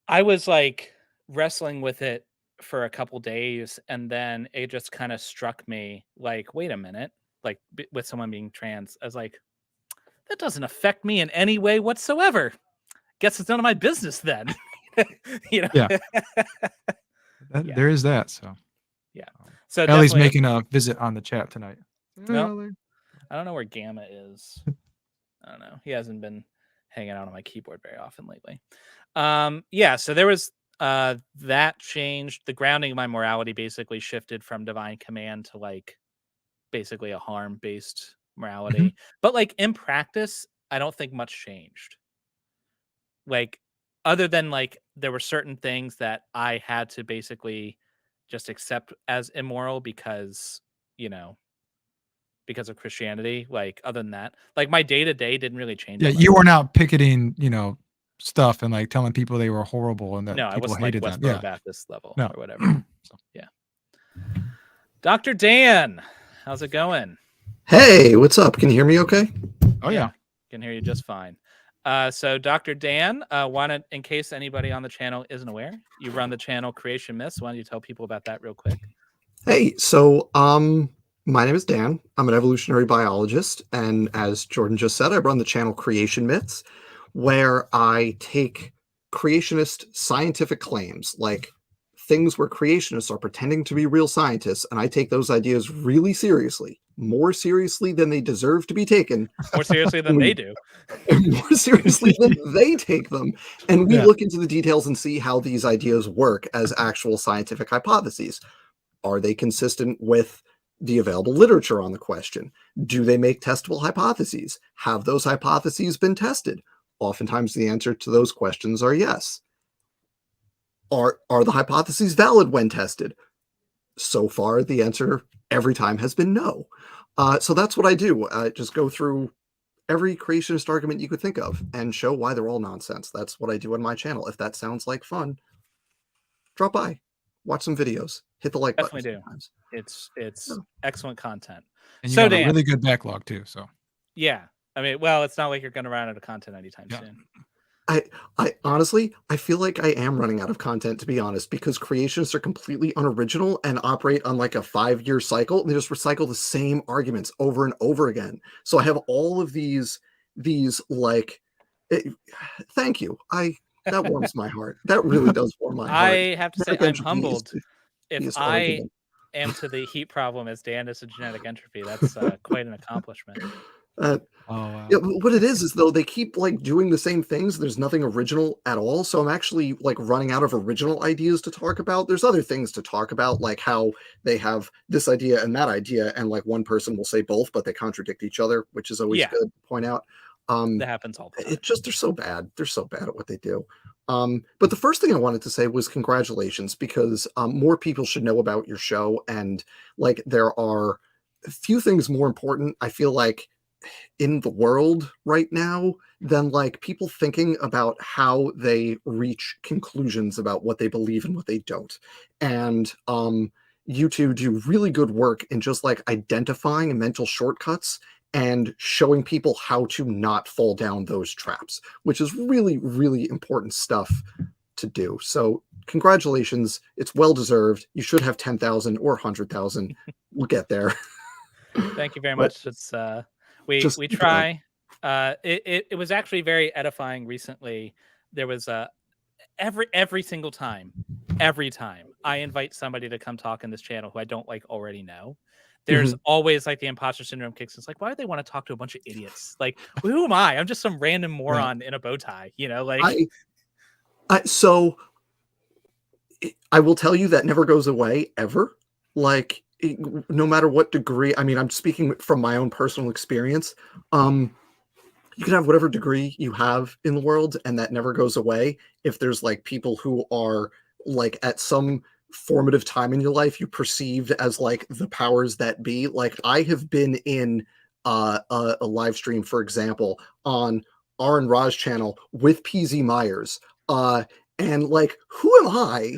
I was like wrestling with it for a couple days, and then it just kind of struck me like, wait a minute, like with someone being trans, I was like, that doesn't affect me in any way whatsoever. Guess it's none of my business then. you know? yeah, Yeah, there is that. So yeah. So Ellie's definitely, making a visit on the chat tonight. Hey, no, Ellie. I don't know where Gamma is. I don't know. He hasn't been hanging out on my keyboard very often lately. Yeah, so there was that changed. The grounding of my morality basically shifted from divine command to like basically a harm based Mhm. morality. But like in practice, I don't think much changed. Like other than like there were certain things that I had to basically just accept as immoral you know, because of Christianity. Like other than that, like my day to day didn't really change Yeah, all that you much. weren't out picketing, stuff and like telling people they were horrible and No, that I people wasn't like hated them. Westboro Yeah, Baptist level no. or whatever. So, Yeah. Dr. Dan, how's it going? Hey, what's up? Can you hear me okay? oh Yeah, yeah, can hear you just fine. So Dr. Dan, why don't, in case anybody on the channel isn't aware, you run the channel Creation Myths. Why don't you tell people about that real quick? Hey, my name is Dan. I'm an evolutionary biologist, and as Jordan just said, I run the channel Creation Myths, where I take creationist scientific claims, like things where creationists are pretending to be real scientists, and I take those ideas really seriously, more seriously than they deserve to be taken. More seriously than And they we do. more seriously than they take them. And we yeah, look into the details and see how these ideas work as actual scientific hypotheses. Are they consistent with the available literature on the question? Do they make testable hypotheses? Have those hypotheses been tested? Oftentimes, the answer to those questions are yes. Are the hypotheses valid when tested? So far, the answer every time has been no. So that's what I do. Just go through every creationist argument you could think of and show why they're all nonsense. That's what I do on my channel. If that sounds like fun, drop by, watch some videos, hit the like button Definitely do. sometimes. It's excellent content. And you So got a Dan, really good backlog too. So yeah, I mean, well, it's not like you're going to run out of content anytime yeah. soon. I honestly, I feel like I am running out of content, to be honest, because creationists are completely unoriginal and operate on like a 5-year cycle. And they just recycle the same arguments over and over again. So I have all of these like, thank you. That warms my heart. That really does warm my heart. I have to say, Genetic I'm entropy is humbled. the If easiest I argument. am to the heat problem as Dan is to genetic entropy, that's quite an accomplishment. Oh wow. Yeah, what it is though they keep like doing the same things. There's nothing original at all. So I'm actually like running out of original ideas to talk about. There's other things to talk about, like how they have this idea and that idea, and like one person will say both, but they contradict each other, which is always Yeah. good to point out. That happens all the time. It just they're so bad. They're so bad at what they do. But the first thing I wanted to say was congratulations, because more people should know about your show. And like there are a few things more important, I feel like, in the world right now than like people thinking about how they reach conclusions about what they believe and what they don't. And you two do really good work in just like identifying mental shortcuts and showing people how to not fall down those traps, which is really, really important stuff to do. So congratulations. It's well deserved. You should have 10,000 or 100,000. We'll get there. Thank you very But much. It's we just keep try. It was actually very edifying recently. There was every single time, every time I invite somebody to come talk in this channel who I don't like already know, there's always like the imposter syndrome kicks. It's like, why do they want to talk to a bunch of idiots? Like, who am I? I'm just some random moron in a bow tie, you know, like. So I will tell you that never goes away ever. Like, no matter what degree, I mean, I'm speaking from my own personal experience. You can have whatever degree you have in the world, and that never goes away. If there's like people who are like at some formative time in your life you perceived as like the powers that be. Like I have been in a live stream, for example, on R and Raj channel with PZ Myers. And like, who am I?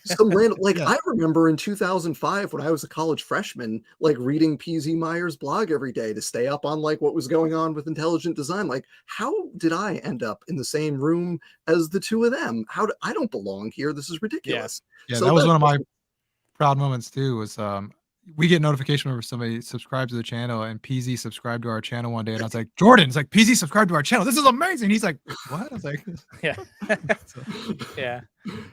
Some random, like, Yeah. I remember in 2005 when I was a college freshman, like reading PZ Myers' blog every day to stay up on like what was going on with intelligent design. Like, how did I end up in the same room as the two of them? I don't belong here. This is ridiculous. Yeah, So that was one of my proud moments too. Was we get notification whenever somebody subscribes to the channel, and PZ subscribed to our channel one day, and I was like, Jordan, it's like PZ subscribed to our channel. This is amazing. He's like, what? I was like, Yeah. so, Yeah.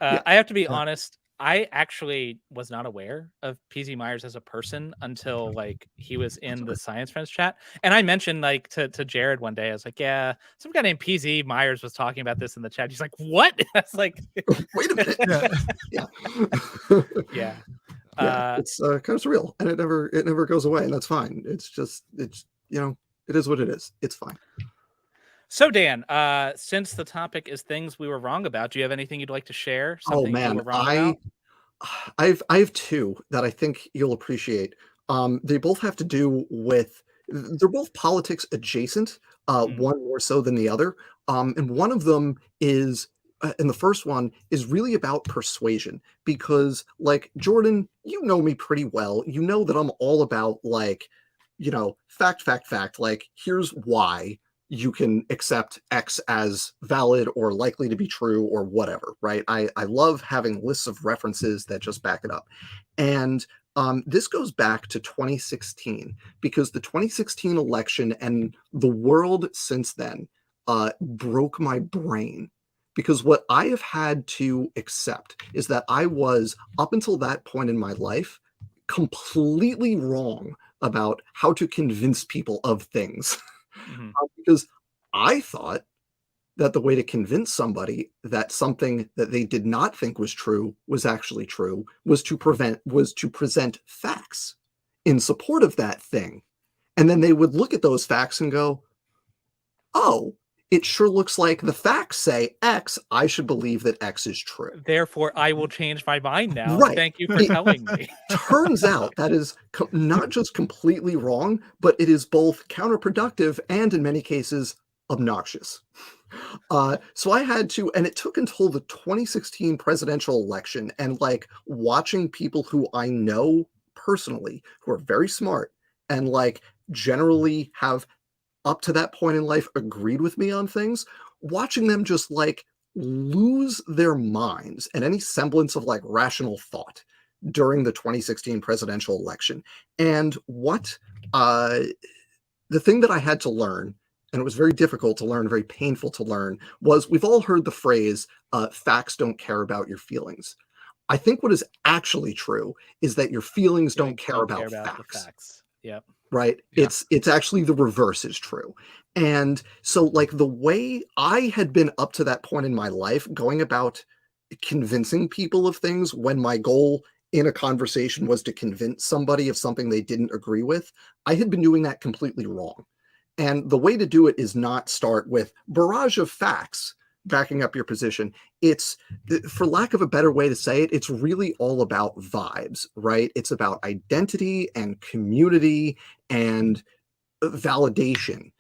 Yeah. I have to be honest. I actually was not aware of PZ Myers as a person until like he was in the Science Friends chat. And I mentioned like to Jared one day, I was like, yeah, some guy named PZ Myers was talking about this in the chat. He's like, what? I was like, wait a minute. yeah. Yeah. Yeah, it's kind of surreal, and it never goes away, and that's fine. It's just, it's, you know, it is what it is. It's fine. So Dan, since the topic is things we were wrong about, do you have anything you'd like to share? Oh Something you man, were wrong about? I have two that I think you'll appreciate. They both have to do with, they're both politics adjacent, one more so than the other. And one of them is, and the first one is really about persuasion, because like Jordan, you know me pretty well. You know that I'm all about like, you know, fact, like here's why you can accept X as valid or likely to be true or whatever, right? I love having lists of references that just back it up. And this goes back to 2016, because the 2016 election and the world since then broke my brain. Because what I have had to accept is that I was, up until that point in my life, completely wrong about how to convince people of things. Because I thought that the way to convince somebody that something that they did not think was true was actually true was to present facts in support of that thing. And then they would look at those facts and go, oh, it sure looks like the facts say X, I should believe that X is true. Therefore, I will change my mind now. Right. Thank you for telling me. Turns out that is not just completely wrong, but it is both counterproductive and in many cases obnoxious. So I had to, and it took until the 2016 presidential election and like watching people who I know personally who are very smart and like generally have up to that point in life agreed with me on things, watching them just like lose their minds and any semblance of like rational thought during the 2016 presidential election. And what the thing that I had to learn, and it was very difficult to learn, very painful to learn, was we've all heard the phrase, facts don't care about your feelings. I think what is actually true is that your feelings don't care about facts. Yep. Right? Yeah. It's actually the reverse is true. And so like the way I had been up to that point in my life going about convincing people of things when my goal in a conversation was to convince somebody of something they didn't agree with, I had been doing that completely wrong. And the way to do it is not start with barrage of facts backing up your position. It's, for lack of a better way to say it, it's really all about vibes, right? It's about identity and community and validation.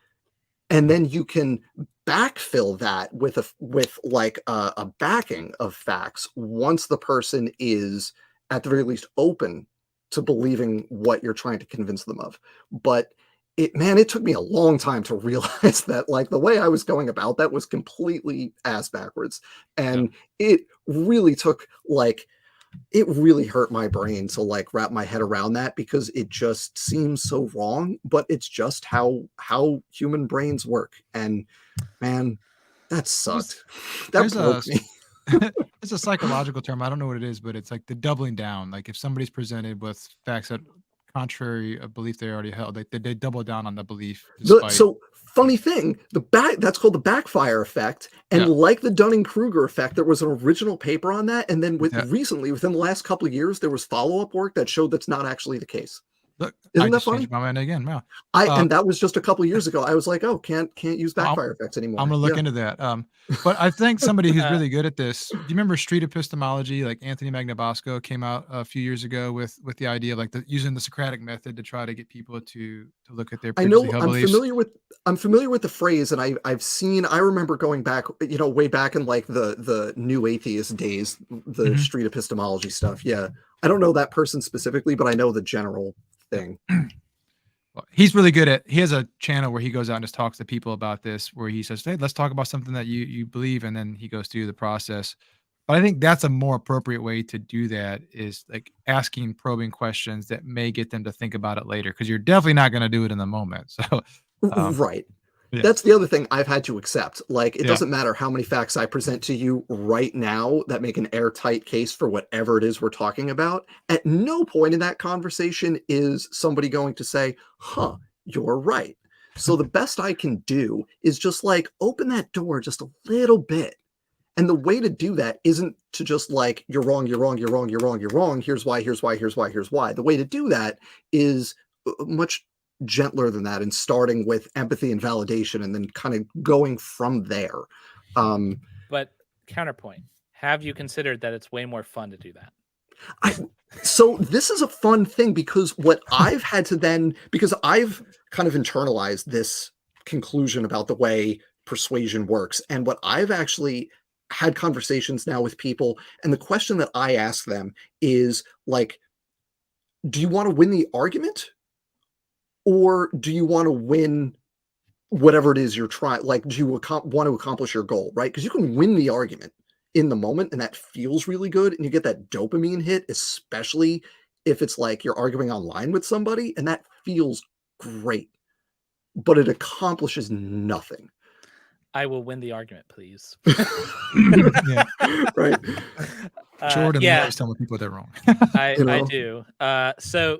And then you can backfill that with a backing of facts once the person is at the very least open to believing what you're trying to convince them of. But it took me a long time to realize that like the way I was going about that was completely ass backwards. And it really took like, it really hurt my brain to like wrap my head around that because it just seems so wrong, but it's just how human brains work. And man, that sucked. That broke me. It's a psychological term. I don't know what it is, but it's like the doubling down. Like if somebody's presented with facts that contrary a belief they already held, they double down on the belief. So funny thing, that's called the backfire effect. And like the Dunning-Kruger effect, there was an original paper on that. And then recently, within the last couple of years, there was follow-up work that showed that's not actually the case. Look, Isn't I that just funny? changed my mind again. Wow. And that was just a couple of years ago. I was like, oh, can't use backfire effects anymore. I'm gonna look into that. But I think somebody who's really good at this. Do you remember street epistemology? Like Anthony Magnabosco came out a few years ago with the idea of like using the Socratic method to try to get people to look at their previously held beliefs. I'm familiar with the phrase, and I remember going back, way back in like the new atheist days, the street epistemology stuff. Yeah, I don't know that person specifically, but I know the general thing. Well, he's really good he has a channel where he goes out and just talks to people about this, where he says, hey, let's talk about something that you believe. And then he goes through the process. But I think that's a more appropriate way to do that is like asking probing questions that may get them to think about it later. Cause you're definitely not going to do it in the moment. So, right. Yeah. That's the other thing I've had to accept. Like, it doesn't matter how many facts I present to you right now that make an airtight case for whatever it is we're talking about. At no point in that conversation is somebody going to say, huh, you're right. So the best I can do is just like open that door just a little bit. And the way to do that isn't to just like, you're wrong, you're wrong, you're wrong, you're wrong, you're wrong. Here's why, here's why, here's why, here's why. The way to do that is much gentler than that, and starting with empathy and validation and then kind of going from there. But counterpoint, have you considered that it's way more fun to do that? So this is a fun thing because what I've had to then, because I've kind of internalized this conclusion about the way persuasion works, and what I've actually had conversations now with people, and the question that I ask them is like, do you want to win the argument? Or do you want to win whatever it is you're trying? Like, do you want to accomplish your goal, right? Because you can win the argument in the moment, and that feels really good, and you get that dopamine hit, especially if it's like you're arguing online with somebody, and that feels great, but it accomplishes nothing. I will win the argument, please. Yeah. Right. Jordan loves telling people they're wrong. I do. So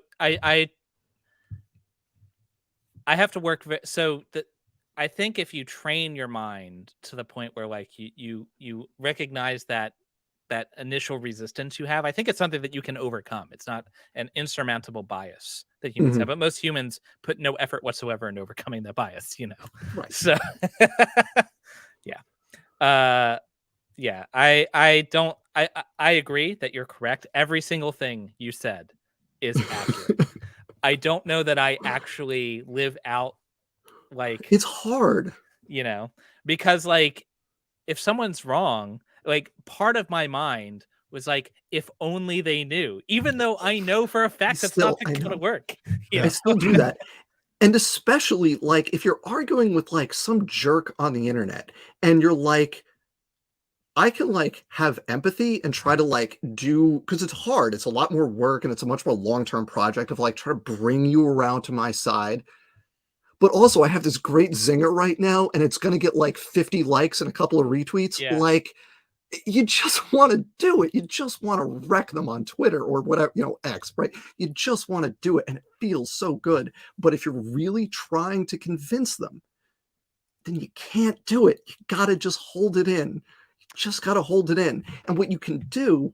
I have to work. I think if you train your mind to the point where like you recognize that initial resistance you have, I think it's something that you can overcome. It's not an insurmountable bias that humans have, but most humans put no effort whatsoever in overcoming that bias, Right. So Yeah, I agree that you're correct. Every single thing you said is accurate. I don't know that I actually live out like, It's hard. because like if someone's wrong, like part of my mind was like, if only they knew, even though I know for a fact that's not I gonna know. work. Yeah. I still do that. And especially like if you're arguing with like some jerk on the internet and you're like, I can like have empathy and try to like do, because it's hard. It's a lot more work and it's a much more long-term project of like try to bring you around to my side. But also I have this great zinger right now and it's going to get like 50 likes and a couple of retweets. Yeah. Like you just want to do it. You just want to wreck them on Twitter or whatever, X, right? You just want to do it and it feels so good. But if you're really trying to convince them, then you can't do it. You got to just hold it in. You just got to hold it in. And what you can do,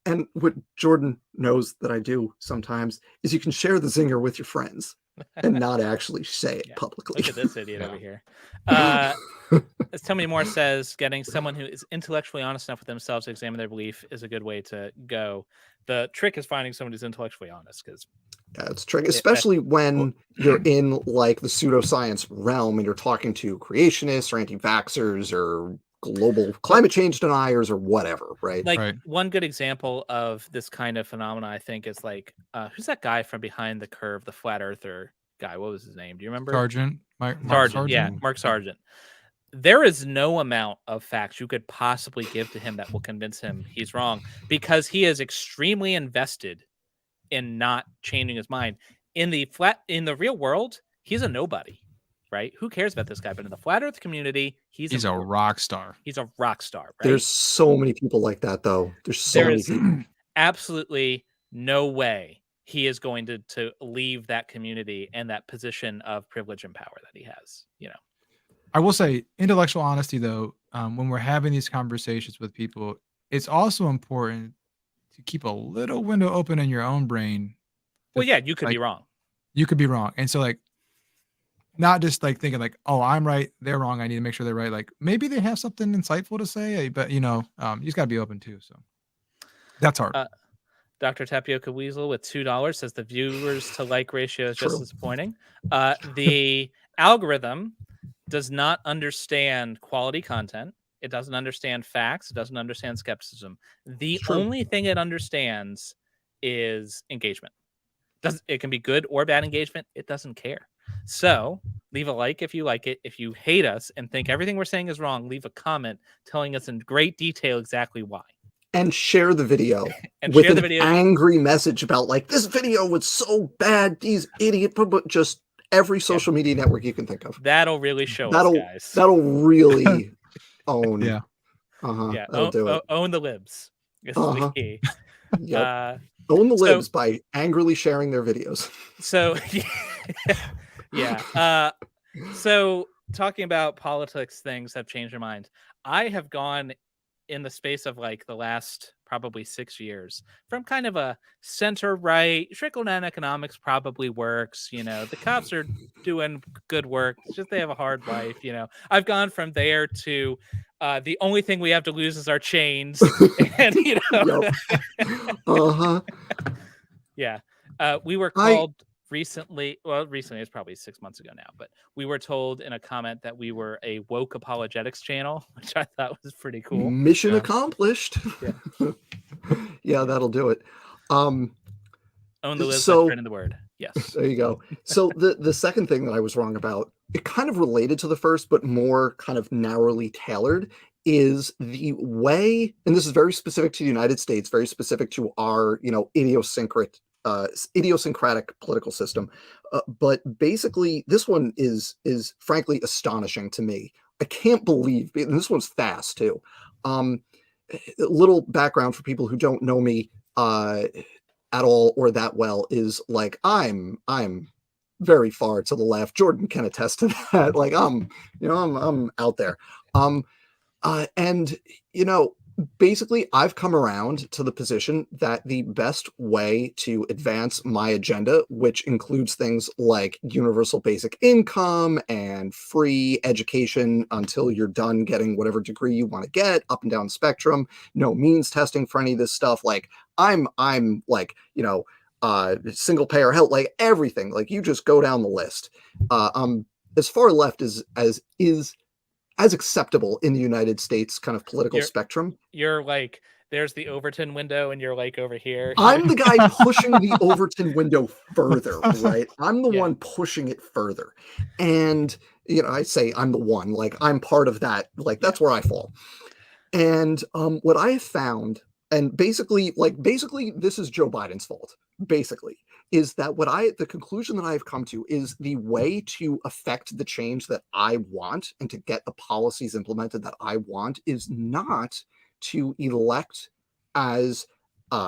and what Jordan knows that I do sometimes, is you can share the zinger with your friends and not actually say it publicly. Look at this idiot over here. As Tell Me More says, getting someone who is intellectually honest enough with themselves to examine their belief is a good way to go. The trick is finding someone who's intellectually honest, because it's tricky, especially when you're in like the pseudoscience realm and you're talking to creationists or anti-vaxxers or global climate change deniers or whatever, right? Like Right. one good example of this kind of phenomena, I think, is like who's that guy from Behind the Curve, the flat earther guy? What was his name? Do you remember? Sargent. Mark Sargent. Yeah, Sargent. Mark Sargent. There is no amount of facts you could possibly give to him that will convince him he's wrong, because he is extremely invested in not changing his mind. In the real world, he's a nobody, right? Who cares about this guy? But in the flat earth community, he's a rock star. He's a rock star, right? There's so many people like that, though. There's so There many is people. absolutely no way he is going to leave that community and that position of privilege and power that he has, I will say intellectual honesty, though, when we're having these conversations with people, it's also important to keep a little window open in your own brain. Well, yeah, you could be like, wrong. You could be wrong. And so like, not just like thinking like, oh, I'm right, they're wrong, I need to make sure they're right. Like maybe they have something insightful to say, but you just got to be open too. So that's hard. Dr. Tapioca Weasel with $2 says the viewers to like ratio is just disappointing. The algorithm does not understand quality content. It doesn't understand facts. It doesn't understand skepticism. The only thing it understands is engagement. It can be good or bad engagement. It doesn't care. So leave a like if you like it. If you hate us and think everything we're saying is wrong, leave a comment telling us in great detail exactly why. And share the video with an angry message about like, this video was so bad, these idiots, but just every social media network you can think of. That'll really show us, guys. That'll really own. Yeah. Yeah. That'll do it. Own the libs. This is the key. Yep. Own the libs by angrily sharing their videos. So, yeah. So talking about politics, things have changed your mind. I have gone in the space of like the last probably 6 years from kind of a center right trickle down economics probably works. The cops are doing good work. It's just they have a hard life. I've gone from there to the only thing we have to lose is our chains. And yeah. We were called recently it's probably 6 months ago now, but we were told in a comment that we were a woke apologetics channel, which I thought was pretty cool. Mission accomplished. Yeah, that'll do it. Own the list, spread in the word. Yes. There you go. So the second thing that I was wrong about, it kind of related to the first, but more kind of narrowly tailored, is the way, and this is very specific to the United States, very specific to our, idiosyncratic political system. But basically, this one is frankly astonishing to me. I can't believe, and this one's fast too. A little background for people who don't know me at all or that well is like I'm very far to the left. Jordan can attest to that. Like I'm out there. And basically, I've come around to the position that the best way to advance my agenda, which includes things like universal basic income and free education until you're done getting whatever degree you want to get, up and down the spectrum, no means testing for any of this stuff. Like I'm like, single payer health, like everything. Like you just go down the list. As far left as acceptable in the United States kind of political spectrum. You're like, there's the Overton window and you're like over here. I'm the guy pushing the Overton window further, right? I'm the one pushing it further. And, I say I'm the one, like I'm part of that. Like that's where I fall. And what I have found, and basically this is Joe Biden's fault, basically, is that the conclusion that I've come to is the way to affect the change that I want and to get the policies implemented that I want is not to elect as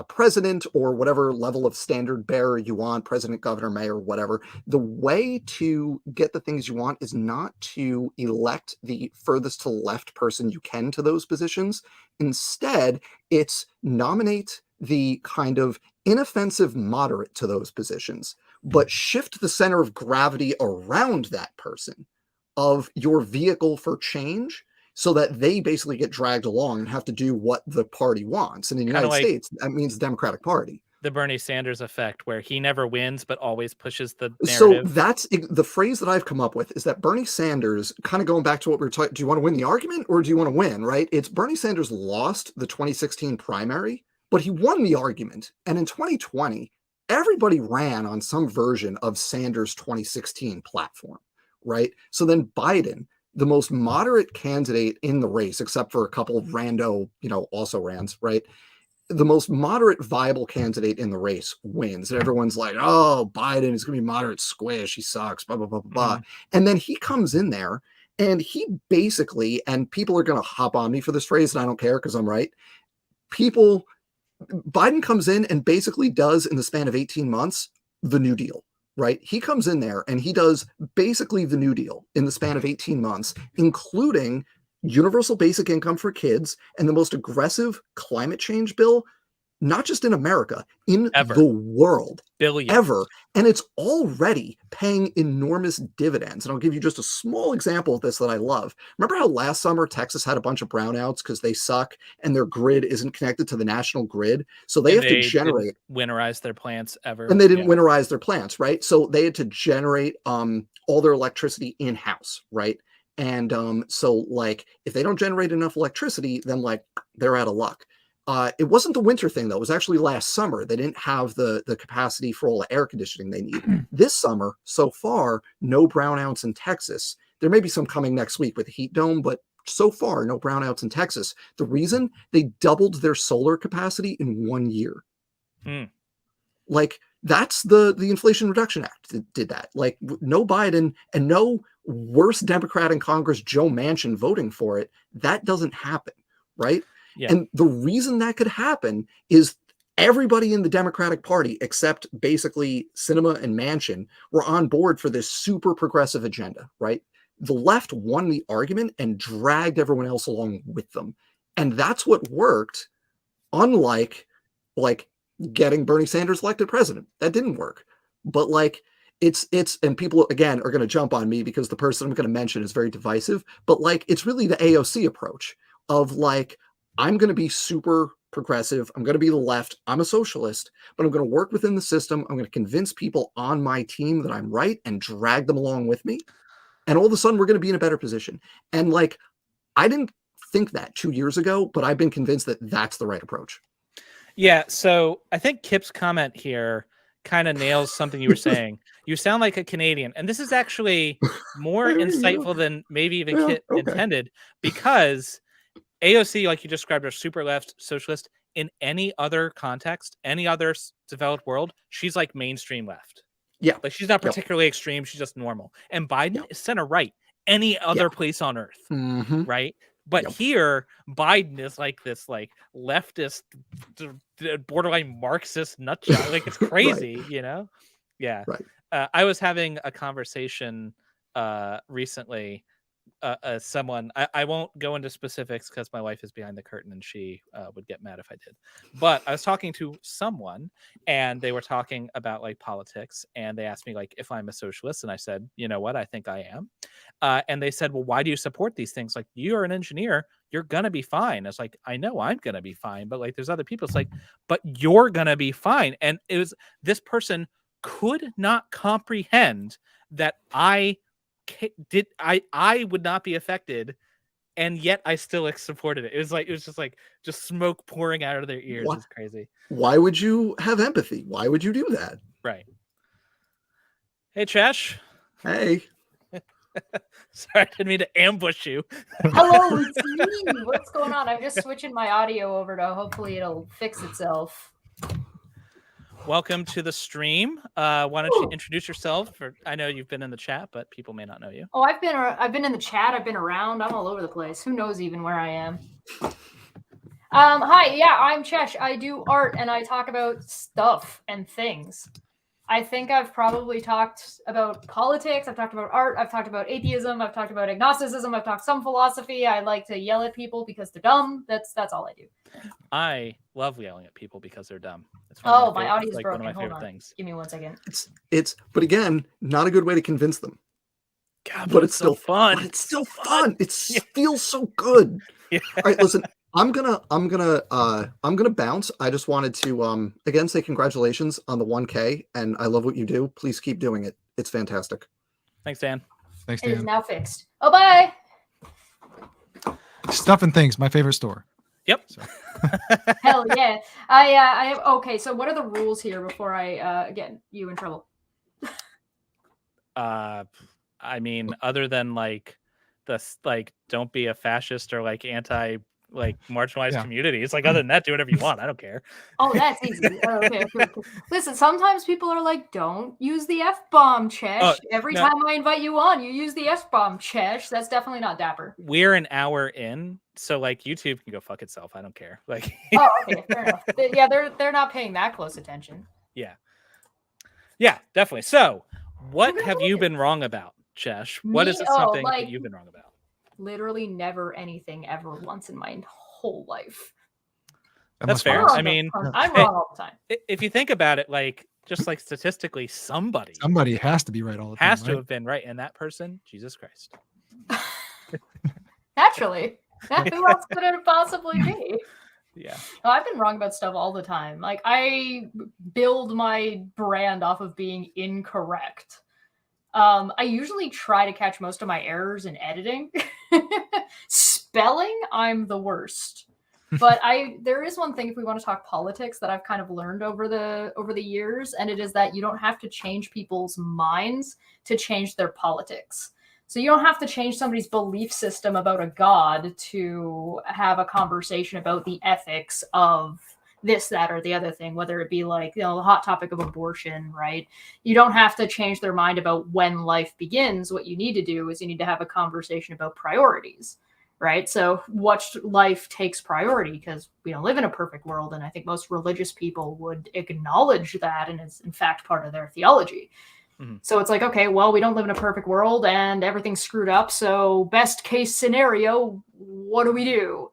president or whatever level of standard bearer you want, president, governor, mayor, whatever. The way to get the things you want is not to elect the furthest to left person you can to those positions. Instead, it's nominate the kind of inoffensive moderate to those positions, but shift the center of gravity around that person of your vehicle for change so that they basically get dragged along and have to do what the party wants. And in the United States, that means the Democratic Party. The Bernie Sanders effect, where he never wins, but always pushes the So narrative. that's the phrase that I've come up with is that Bernie Sanders, kind of going back to what we were talking, do you want to win the argument or do you want to win, right? It's Bernie Sanders lost the 2016 primary, but he won the argument. And in 2020, everybody ran on some version of Sanders' 2016 platform, right? So then Biden, the most moderate candidate in the race, except for a couple of rando, also rans, right? The most moderate viable candidate in the race wins. And everyone's like, oh, Biden is going to be moderate squish. He sucks, blah, blah, blah, blah, blah. And then he comes in there and he basically, and people are going to hop on me for this phrase, and I don't care because I'm right. Biden comes in and basically does in the span of 18 months, the New Deal. Right? He comes in there and he does basically the New Deal in the span of 18 months, including universal basic income for kids and the most aggressive climate change bill, not just in America, in the world. Billions. Ever. And it's already paying enormous dividends. And I'll give you just a small example of this that I love. Remember how last summer Texas had a bunch of brownouts because they suck and their grid isn't connected to the national grid? So they have to generate. Winterize their plants ever. And they didn't winterize their plants, right? So they had to generate all their electricity in-house, right? And so like if they don't generate enough electricity, then like they're out of luck. It wasn't the winter thing, though. It was actually last summer. They didn't have the capacity for all the air conditioning they need. This summer, so far, no brownouts in Texas. There may be some coming next week with the heat dome, but so far, no brownouts in Texas. The reason? They doubled their solar capacity in 1 year. Like, that's the Inflation Reduction Act that did that. Like, no Biden and no worse Democrat in Congress, Joe Manchin, voting for it. That doesn't happen, right? Yeah. And the reason that could happen is everybody in the Democratic Party, except basically Sinema and Manchin, were on board for this super progressive agenda, right? The left won the argument and dragged everyone else along with them. And that's what worked, unlike like getting Bernie Sanders elected president. That didn't work. But like it's and people again are going to jump on me because the person I'm going to mention is very divisive, but like it's really the AOC approach of like, I'm going to be super progressive. I'm going to be the left. I'm a socialist, but I'm going to work within the system. I'm going to convince people on my team that I'm right and drag them along with me. And all of a sudden we're going to be in a better position. And like, I didn't think that 2 years ago, but I've been convinced that that's the right approach. Yeah. So I think Kip's comment here kind of nails something you were saying. You sound like a Canadian. And this is actually more insightful than maybe even Kip intended, because AOC, like you described, are super left socialist. In any other context, any other developed world, she's like mainstream left. Yeah. Like she's not particularly extreme. She's just normal. And Biden is center right any other place on earth. Right. But here, Biden is like this like leftist, borderline Marxist nutjob. Like it's crazy, you know? Yeah. Right. I was having a conversation recently someone, I won't go into specifics because my wife is behind the curtain and she would get mad if I did, but I was talking to someone and they were talking about like politics, and they asked me like if I'm a socialist, and I said, you know what, I think I am. And they said, well, why do you support these things? Like, you're an engineer, you're gonna be fine. It's like, I know I'm gonna be fine, but like there's other people. It's like, but you're gonna be fine. And it was, this person could not comprehend that I would not be affected, and yet I still supported it. It was just like just smoke pouring out of their ears. What? It's crazy. Why would you have empathy? Why would you do that? Right. Hey, Chesh. Hey. Sorry, I didn't mean to ambush you. Hello, it's me. What's going on? I'm just switching my audio over to hopefully it'll fix itself. Welcome to the stream. Why don't you introduce yourself? I know you've been in the chat, but people may not know you. Oh, I've been in the chat. I've been around. I'm all over the place. Who knows even where I am? Hi, yeah, I'm Chesh. I do art and I talk about stuff and things. I think I've probably talked about politics. I've talked about art. I've talked about atheism. I've talked about agnosticism. I've talked some philosophy. I like to yell at people because they're dumb. That's all I do. I love yelling at people because they're dumb. It's my audio's like broken. one of my Hold favorite on. things. Give me 1 second. But again, not a good way to convince them. God, But it's still fun. But it's still fun. It feels so good. Yeah. All right, listen. I'm gonna bounce. I just wanted to again say congratulations on the 1K, and I love what you do. Please keep doing it. It's fantastic. Thanks, Dan. Thanks, It is Dan. now fixed. Oh, bye. Stuff and Things, my favorite store. Yep. So. Hell yeah. I have, okay, so what are the rules here before I get you in trouble? I mean, other than like don't be a fascist or like anti marginalized community. It's like, other than that, do whatever you want. I don't care. Oh, that's easy. Okay. Listen, sometimes people are like, don't use the F-bomb, Chesh. Every time I invite you on, you use the F-bomb, Chesh. That's definitely not dapper. We're an hour in, so like YouTube can go fuck itself. I don't care. Like oh, okay, fair enough. Yeah, they're not paying that close attention. Yeah, definitely. So what have you been wrong about, Chesh? What is it something that you've been wrong about? Literally never anything ever once in my whole life. That's fair. I mean, I'm wrong all the time. If you think about it, like just like statistically, somebody has to be right all the time. Has to have been right, and that person, Jesus Christ. Naturally. Who else could it possibly be? Yeah. No, I've been wrong about stuff all the time. Like, I build my brand off of being incorrect. I usually try to catch most of my errors in editing. Spelling, I'm the worst. But there is one thing, if we want to talk politics, that I've kind of learned over the years, and it is that you don't have to change people's minds to change their politics. So you don't have to change somebody's belief system about a god to have a conversation about the ethics of this, that, or the other thing, whether it be like, the hot topic of abortion, right? You don't have to change their mind about when life begins. What you need to do is you need to have a conversation about priorities, right? So what life takes priority, because we don't live in a perfect world. And I think most religious people would acknowledge that, and it's in fact part of their theology. Mm-hmm. So it's like, okay, well, we don't live in a perfect world and everything's screwed up. So best case scenario, what do we do?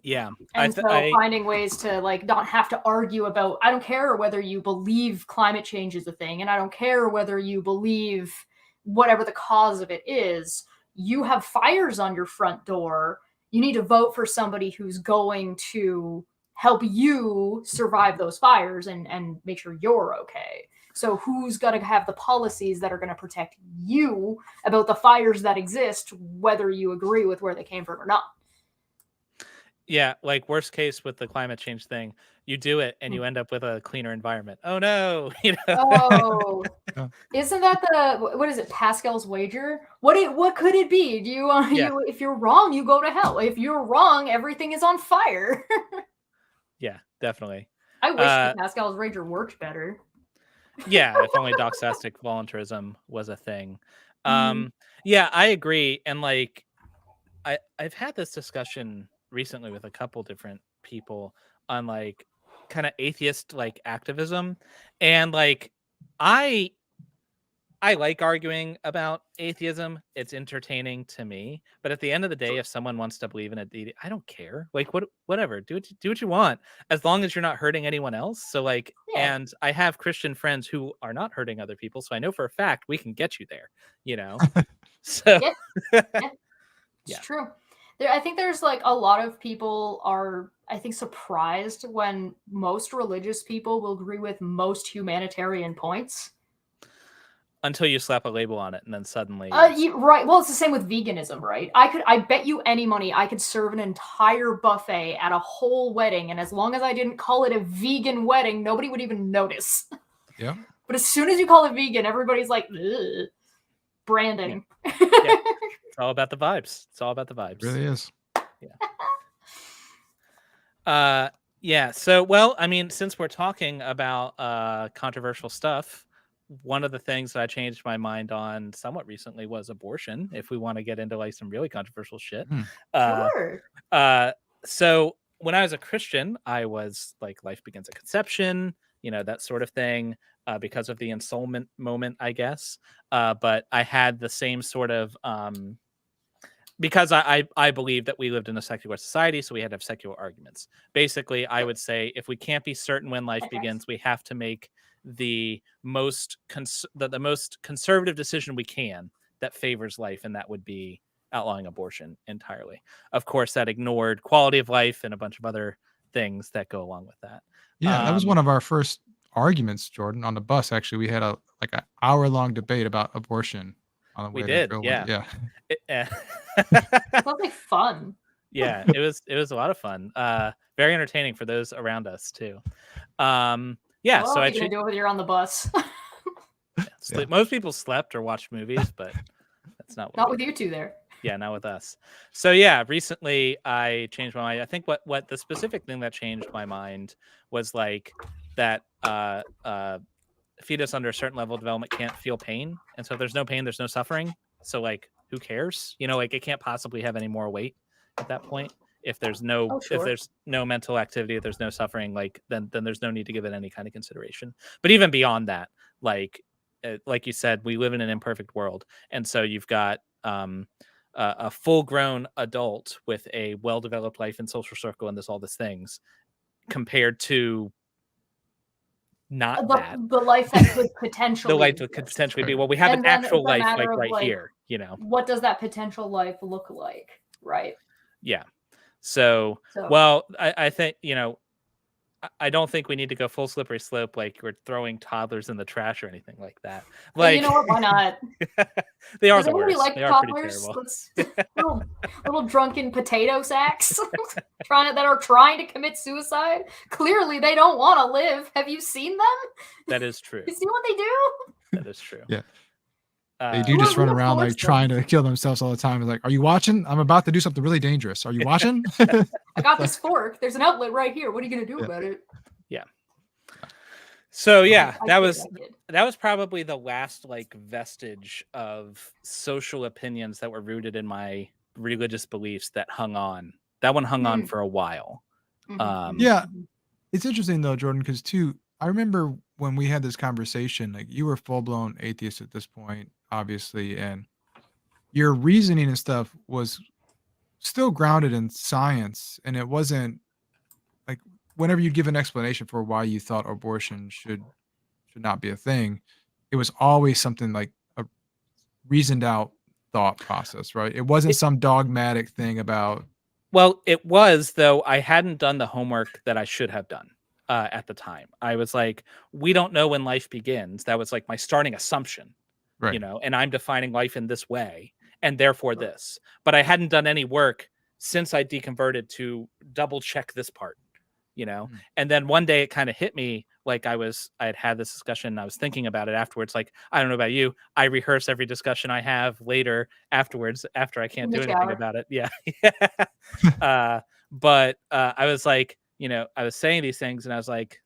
Yeah. And finding ways to like not have to argue about, I don't care whether you believe climate change is a thing, and I don't care whether you believe whatever the cause of it is. You have fires on your front door. You need to vote for somebody who's going to help you survive those fires and make sure you're okay. So who's going to have the policies that are going to protect you about the fires that exist, whether you agree with where they came from or not? Yeah, like worst case with the climate change thing, you do it and you end up with a cleaner environment. Oh no, Oh, isn't that what is it? Pascal's wager? What could it be? Do you if you're wrong, you go to hell. If you're wrong, everything is on fire. Yeah, definitely. I wish the Pascal's wager worked better. Yeah, if only doxastic voluntarism was a thing. Yeah, I agree. And like I've had this discussion recently with a couple different people on like kind of atheist like activism, and like I I like arguing about atheism. It's entertaining to me. But at the end of the day, if someone wants to believe in a deity, I don't care. Like whatever. Do what you want, as long as you're not hurting anyone else. So like, Yeah. and I have Christian friends who are not hurting other people, so I know for a fact we can get you there. You know. So Yeah. It's Yeah. true. I think there's like a lot of people are, I think, surprised when most religious people will agree with most humanitarian points. until you slap a label on it, and then suddenly, Right. Well, it's the same with veganism, right? I bet you any money I could serve an entire buffet at a whole wedding, and as long as I didn't call it a vegan wedding, nobody would even notice. Yeah. But as soon as you call it vegan, everybody's like, ugh. Branding. Yeah. It's all about the vibes. It's all about the vibes. It really is. Yeah. So, well, I mean, since we're talking about controversial stuff, one of the things that I changed my mind on somewhat recently was abortion. If we want to get into like some really controversial shit. Sure. So when I was a Christian, I was like, life begins at conception, that sort of thing, because of the ensoulment moment, I guess. But I had the same sort of, because I believe that we lived in a secular society, so we had to have secular arguments. Basically, I would say if we can't be certain when life begins, we have to make the most the most conservative decision we can that favors life, and that would be outlawing abortion entirely. Of course, that ignored quality of life and a bunch of other things that go along with that. Yeah, that was one of our first arguments, Jordan, on the bus. Actually, we had an hour-long debate about abortion on the way We to did, Drill. yeah. Sounds like fun. Yeah, it was a lot of fun. Very entertaining for those around us too. Yeah, Well, so what I are you gonna do when you're on the bus? sleep. Most people slept or watched movies, but that's not what Not we with did. you two there. Yeah, not with us. So yeah, recently I changed my mind. I think what the specific thing that changed my mind was like that fetus under a certain level of development can't feel pain, and so if there's no pain, there's no suffering. So like, who cares? Like it can't possibly have any more weight at that point. If there's no if there's no mental activity, if there's no suffering, like then there's no need to give it any kind of consideration. But even beyond that, like you said, we live in an imperfect world, and so you've got a full-grown adult with a well-developed life and social circle and all these things, compared to not the life that could potentially the life that could potentially be. Well, we have an actual life like right here, What does that potential life look like, right? Yeah. So well, I think I don't think we need to go full slippery slope like we're throwing toddlers in the trash or anything like that. Like, you know what? Why not? They are Does the anybody worst. like They are toddlers? pretty terrible. little drunken potato sacks that are trying to commit suicide. Clearly, they don't want to live. Have you seen them? That is true. You see what they do? That is true. Yeah. They do just run around like trying to kill themselves all the time. It's like, are you watching? I'm about to do something really dangerous. Are you watching? I got this fork. There's an outlet right here. What are you gonna do about it? Yeah. So yeah, that was probably the last like vestige of social opinions that were rooted in my religious beliefs that hung on. That one hung on for a while. Yeah. It's interesting though, Jordan, because I remember when we had this conversation, like you were full-blown atheist at this point, obviously, and your reasoning and stuff was still grounded in science, and it wasn't like whenever you give an explanation for why you thought abortion should not be a thing, it was always something like a reasoned out thought process, right? It wasn't some dogmatic thing about. Well, it was, though I hadn't done the homework that I should have done at the time. I was like, we don't know when life begins. That was like my starting assumption, right. And I'm defining life in this way, and therefore this. But I hadn't done any work since I deconverted to double check this part, And then one day it kind of hit me, like I had this discussion and I was thinking about it afterwards. Like, I don't know about you, I rehearse every discussion I have later afterwards, after I can't do anything about it. Yeah. But I was like, I was saying these things and I was like,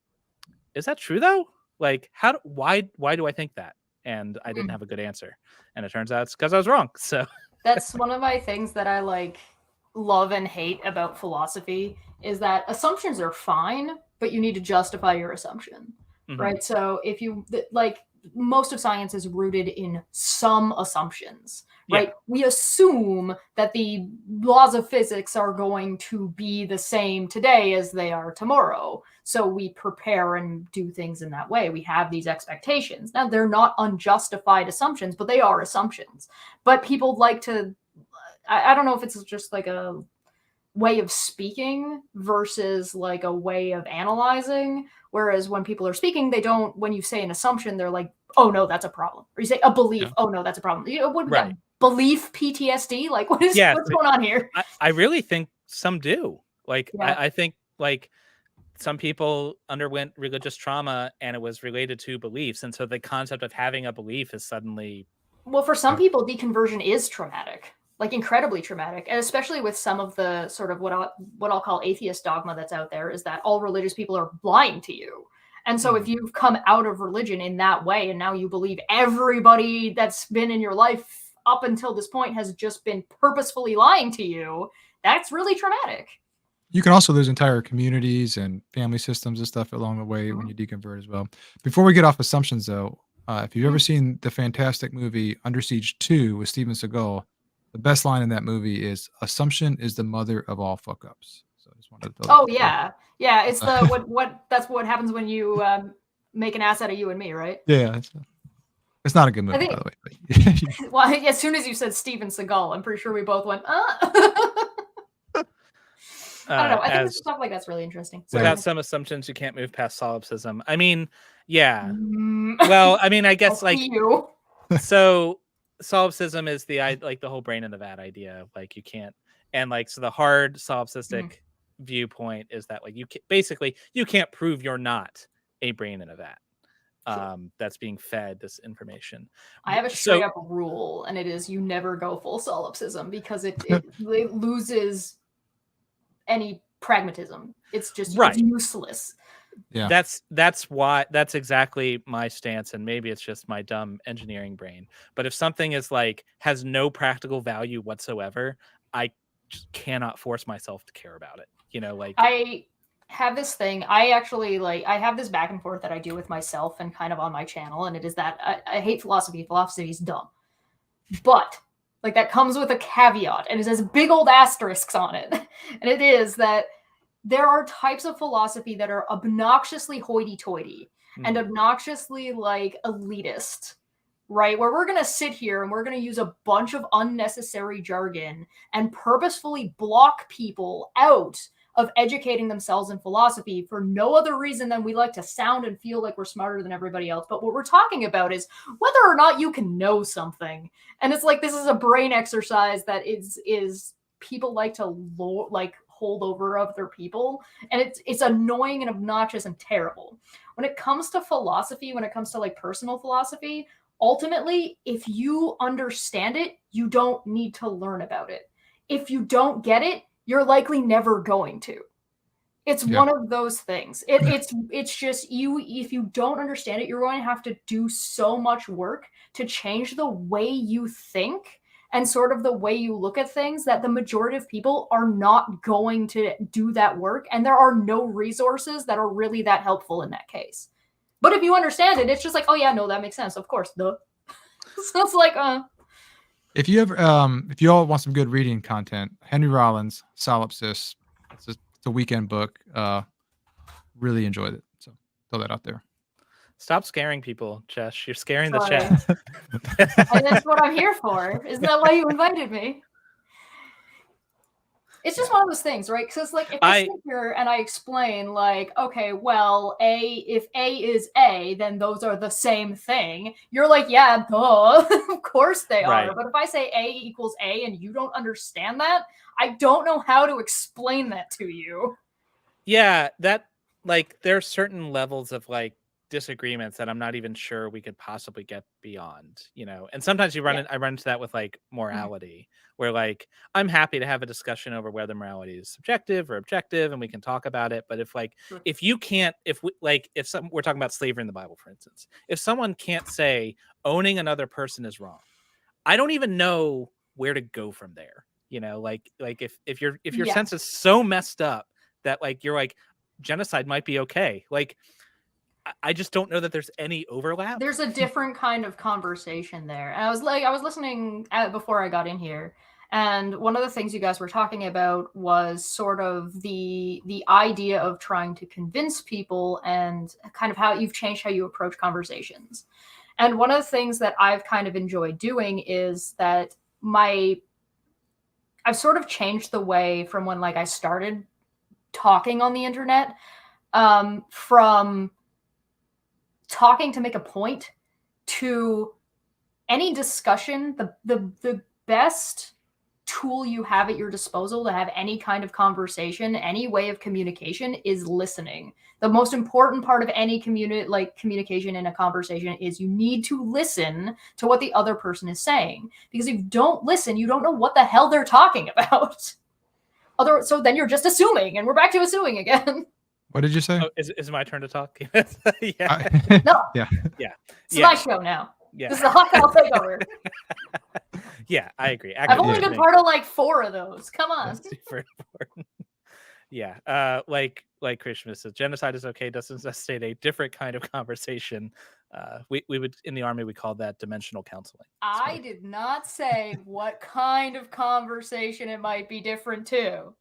is that true though? Like, why do I think that? And I didn't have a good answer. And it turns out it's because I was wrong. So that's one of my things that I like love and hate about philosophy is that assumptions are fine, but you need to justify your assumption, right? So if you like most of science is rooted in some assumptions, right? Yeah. We assume that the laws of physics are going to be the same today as they are tomorrow. So we prepare and do things in that way. We have these expectations. Now, they're not unjustified assumptions, but they are assumptions. But people like to, I don't know if it's just like a way of speaking versus like a way of analyzing. Whereas when people are speaking, they don't, when you say an assumption, they're like, oh no, that's a problem. Or you say a belief, oh no, that's a problem. You know, what Right. belief PTSD? Like what's going on here? I really think some do. Like, Yeah. I think like some people underwent religious trauma and it was related to beliefs. And so the concept of having a belief is suddenly. Well, for some people, deconversion is traumatic, like incredibly traumatic. And especially with some of the sort of what I'll call atheist dogma that's out there, is that all religious people are lying to you. And so if you've come out of religion in that way, and now you believe everybody that's been in your life up until this point has just been purposefully lying to you, that's really traumatic. You can also lose entire communities and family systems and stuff along the way when you deconvert as well. Before we get off assumptions, though, if you've ever seen the fantastic movie Under Siege 2 with Steven Seagal, the best line in that movie is "Assumption is the mother of all fuck ups." So I just wanted to throw that out there. Yeah. It's the what that's what happens when you make an ass out of you and me, right? Yeah, it's not a good movie, by the way. Well, as soon as you said Steven Seagal, I'm pretty sure we both went, I don't know. I think stuff like that's really interesting. Without some assumptions, you can't move past solipsism. I mean, yeah. Well, I mean, I guess like so solipsism is the whole brain in the vat idea. Like you can't, and like so the hard solipsistic viewpoint is that like you can't prove you're not a brain in a vat. That's being fed this information. I have a straight up rule, and it is you never go full solipsism because it loses any pragmatism. It's just it's useless. Yeah, that's exactly my stance, and maybe it's just my dumb engineering brain. But if something is like has no practical value whatsoever, I just cannot force myself to care about it. You know, like I have this thing. I actually I have this back and forth that I do with myself and kind of on my channel, and it is that I hate philosophy. Philosophy is dumb, but like that comes with a caveat, and it has big old asterisks on it. And it is that there are types of philosophy that are obnoxiously hoity-toity and obnoxiously like elitist, right? Where we're going to sit here and we're going to use a bunch of unnecessary jargon and purposefully block people out of educating themselves in philosophy for no other reason than we like to sound and feel like we're smarter than everybody else. But what we're talking about is whether or not you can know something. And it's like, this is a brain exercise that is people like to hold over other people. And it's annoying and obnoxious and terrible. When it comes to philosophy, when it comes to like personal philosophy, ultimately, if you understand it, you don't need to learn about it. If you don't get it, you're likely never going to. It's one of those things. It's just if you don't understand it, you're going to have to do so much work to change the way you think and sort of the way you look at things that the majority of people are not going to do that work. And there are no resources that are really that helpful in that case. But if you understand it, it's just like, oh yeah, no, that makes sense. Of course, duh. So it's like, If you ever, if you all want some good reading content, Henry Rollins, Solipsis, it's a weekend book. Really enjoyed it. So throw that out there. Stop scaring people, Chesh. You're scaring the chat. And that's what I'm here for. Isn't that why you invited me? It's just one of those things, right? Because like if I sit here and I explain, like, okay, well, if A is A, then those are the same thing. You're like, yeah, duh. Of course they are. But if I say A equals A and you don't understand that, I don't know how to explain that to you. Yeah, that like there are certain levels of like disagreements that I'm not even sure we could possibly get beyond, you know. And sometimes I run into that with like morality, where like I'm happy to have a discussion over whether morality is subjective or objective, and we can talk about it. But if you can't, we're talking about slavery in the Bible, for instance, if someone can't say owning another person is wrong, I don't even know where to go from there. You know, like if your sense is so messed up that like you're like genocide might be okay, like I just don't know that there's any overlap. There's a different kind of conversation there. And I was listening before I got in here, and one of the things you guys were talking about was sort of the idea of trying to convince people and kind of how you've changed how you approach conversations. And one of the things that I've kind of enjoyed doing is that I've sort of changed the way from when like I started talking on the internet, from talking to make a point to any discussion. The best tool you have at your disposal to have any kind of conversation, any way of communication, is listening. The most important part of any communication in a conversation is you need to listen to what the other person is saying, because if you don't listen, you don't know what the hell they're talking about. So then you're just assuming, and we're back to assuming again. What did you say? Oh, is it my turn to talk? Yeah. No. Yeah. It's my show now. Yeah. This is the hot I'll take over. Yeah, I agree. I've only been part of like 4 of those. Come on. That's super important. Yeah. Like Christian says, genocide is okay, doesn't necessitate a different kind of conversation. We would, in the Army, we call that dimensional counseling. I did not say what kind of conversation it might be different to.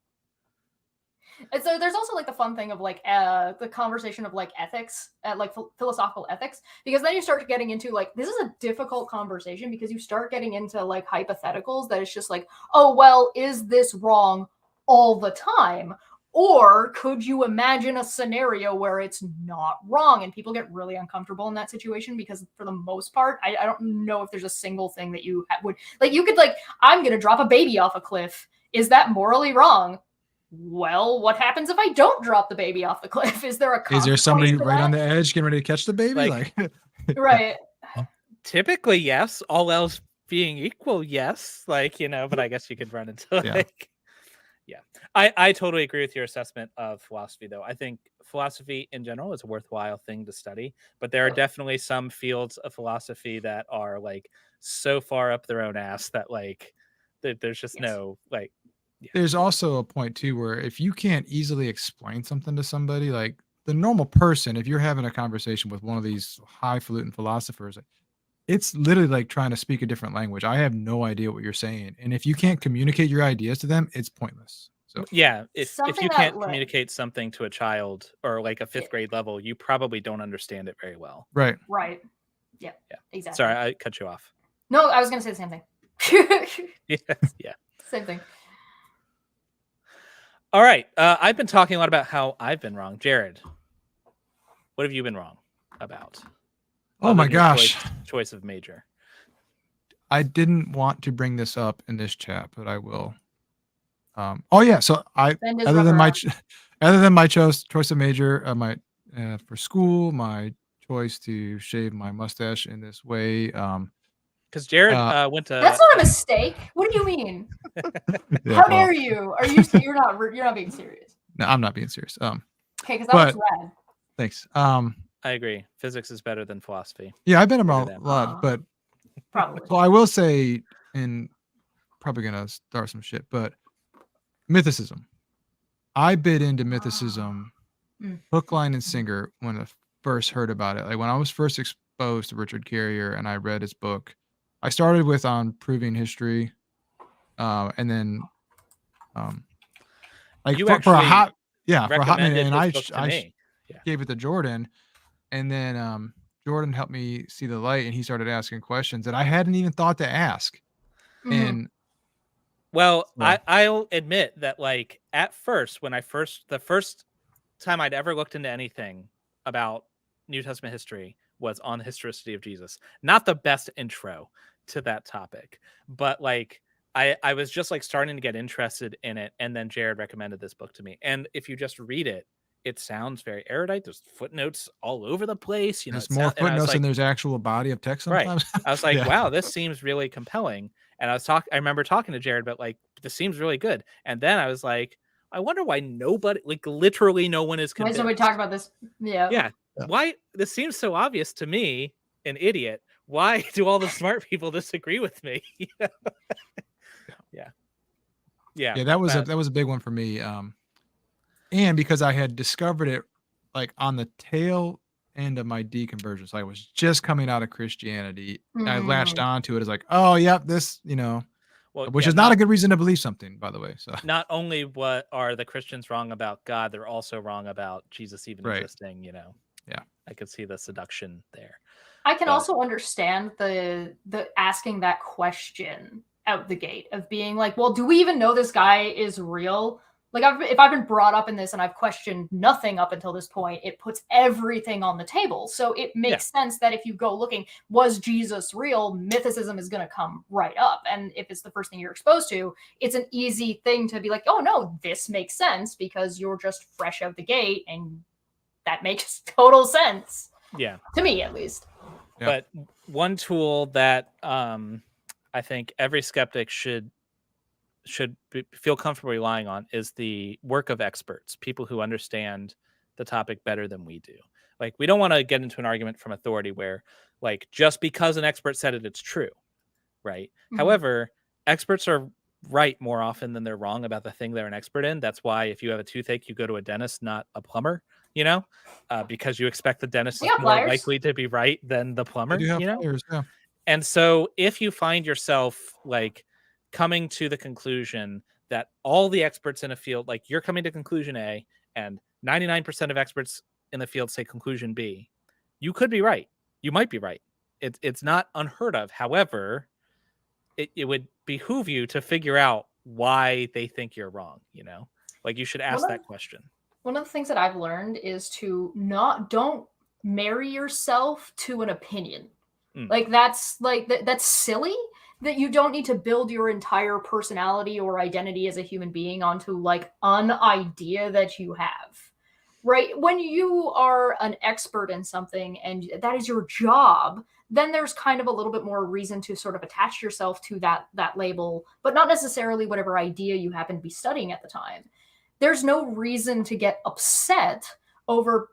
And so there's also like the fun thing of like the conversation of like ethics, like philosophical ethics, because then you start getting into like, this is a difficult conversation because you start getting into like hypotheticals that it's just like, oh, well, is this wrong all the time? Or could you imagine a scenario where it's not wrong? And people get really uncomfortable in that situation because for the most part, I don't know if there's a single thing that you would like. You could like, I'm going to drop a baby off a cliff. Is that morally wrong? Well, what happens if I don't drop the baby off the cliff? Is there somebody right on the edge getting ready to catch the baby? Like right. Typically, yes. All else being equal, yes. Like, but I guess you could run into like, yeah. I totally agree with your assessment of philosophy, though. I think philosophy in general is a worthwhile thing to study, but there are definitely some fields of philosophy that are like so far up their own ass that like there's just no like. Yeah. There's also a point too where if you can't easily explain something to somebody, like the normal person, if you're having a conversation with one of these highfalutin philosophers, it's literally like trying to speak a different language. I have no idea what you're saying, and if you can't communicate your ideas to them, it's pointless. So yeah, if you can't communicate something to a child or like a 5th grade level, you probably don't understand it very well. Right. Yeah. Exactly. Sorry, I cut you off. No, I was going to say the same thing. Yeah. Same thing. All right. I've been talking a lot about how I've been wrong. Jared, what have you been wrong about? Oh my gosh. Choice of major. I didn't want to bring this up in this chat, but I will. Oh yeah. So other than my choice of major, for school, my choice to shave my mustache in this way. Because Jared went to. That's not a mistake. What do you mean? Yeah, How dare you? You're not being serious? No, I'm not being serious. Okay, because that was rad. Thanks. I agree. Physics is better than philosophy. Yeah, I've been around a lot, but probably. So I will say, and probably gonna start some shit, but Mythicism. I bit into Mythicism, hook, line, and sinker when I first heard about it. Like when I was first exposed to Richard Carrier and I read his book. I started with On Proving History, and then like for a hot minute, and I gave it to Jordan, and then Jordan helped me see the light, and he started asking questions that I hadn't even thought to ask. And I'll admit that like at first, the first time I'd ever looked into anything about New Testament history was on the historicity of Jesus. Not the best intro to that topic, but like I was just like starting to get interested in it, and then Jared recommended this book to me, and if you just read it, it sounds very erudite. There's footnotes all over the place. There's more footnotes than there's actual body of text sometimes. Right. I was like, wow, this seems really compelling. And I remember talking to Jared, but like, this seems really good. And then I was like, I wonder why nobody, like literally no one is convinced. Why somebody talk about this? Yeah. Why? This seems so obvious to me, an idiot. Why do all the smart people disagree with me? Yeah. That was a big one for me. And because I had discovered it like on the tail end of my deconversion. So I was just coming out of Christianity. I latched Mm. onto it as like, oh, yep, this, Well, which yeah, is not a good reason to believe something, by the way. So not only what are the Christians wrong about God, they're also wrong about Jesus even Right. existing. Yeah. I could see the seduction there. I can But- also understand the asking that question out the gate of being like, well, do we even know this guy is real? Like, if I've been brought up in this and I've questioned nothing up until this point, it puts everything on the table. So it makes sense that if you go looking, was Jesus real? Mythicism is going to come right up. And if it's the first thing you're exposed to, it's an easy thing to be like, oh, no, this makes sense because you're just fresh out the gate and that makes total sense. Yeah. To me, at least. Yeah. But one tool that I think every skeptic should feel comfortable relying on is the work of experts, people who understand the topic better than we do. Like, we don't want to get into an argument from authority where, like, just because an expert said it, it's true, right? Mhm. However, experts are right more often than they're wrong about the thing they're an expert in. That's why if you have a toothache, you go to a dentist, not a plumber, because you expect the dentist They is got more pliers. likely to be right than the plumber, They do have players, yeah. And so if you find yourself like coming to the conclusion that all the experts in a field, like you're coming to conclusion A and 99% of experts in the field say conclusion B, you could be right. You might be right. It's not unheard of. However, it would behoove you to figure out why they think you're wrong, Like, you should ask that question. One of the things that I've learned is to don't marry yourself to an opinion. That's silly. That you don't need to build your entire personality or identity as a human being onto like an idea that you have. Right? When you are an expert in something and that is your job, then there's kind of a little bit more reason to sort of attach yourself to that label, but not necessarily whatever idea you happen to be studying at the time. There's no reason to get upset over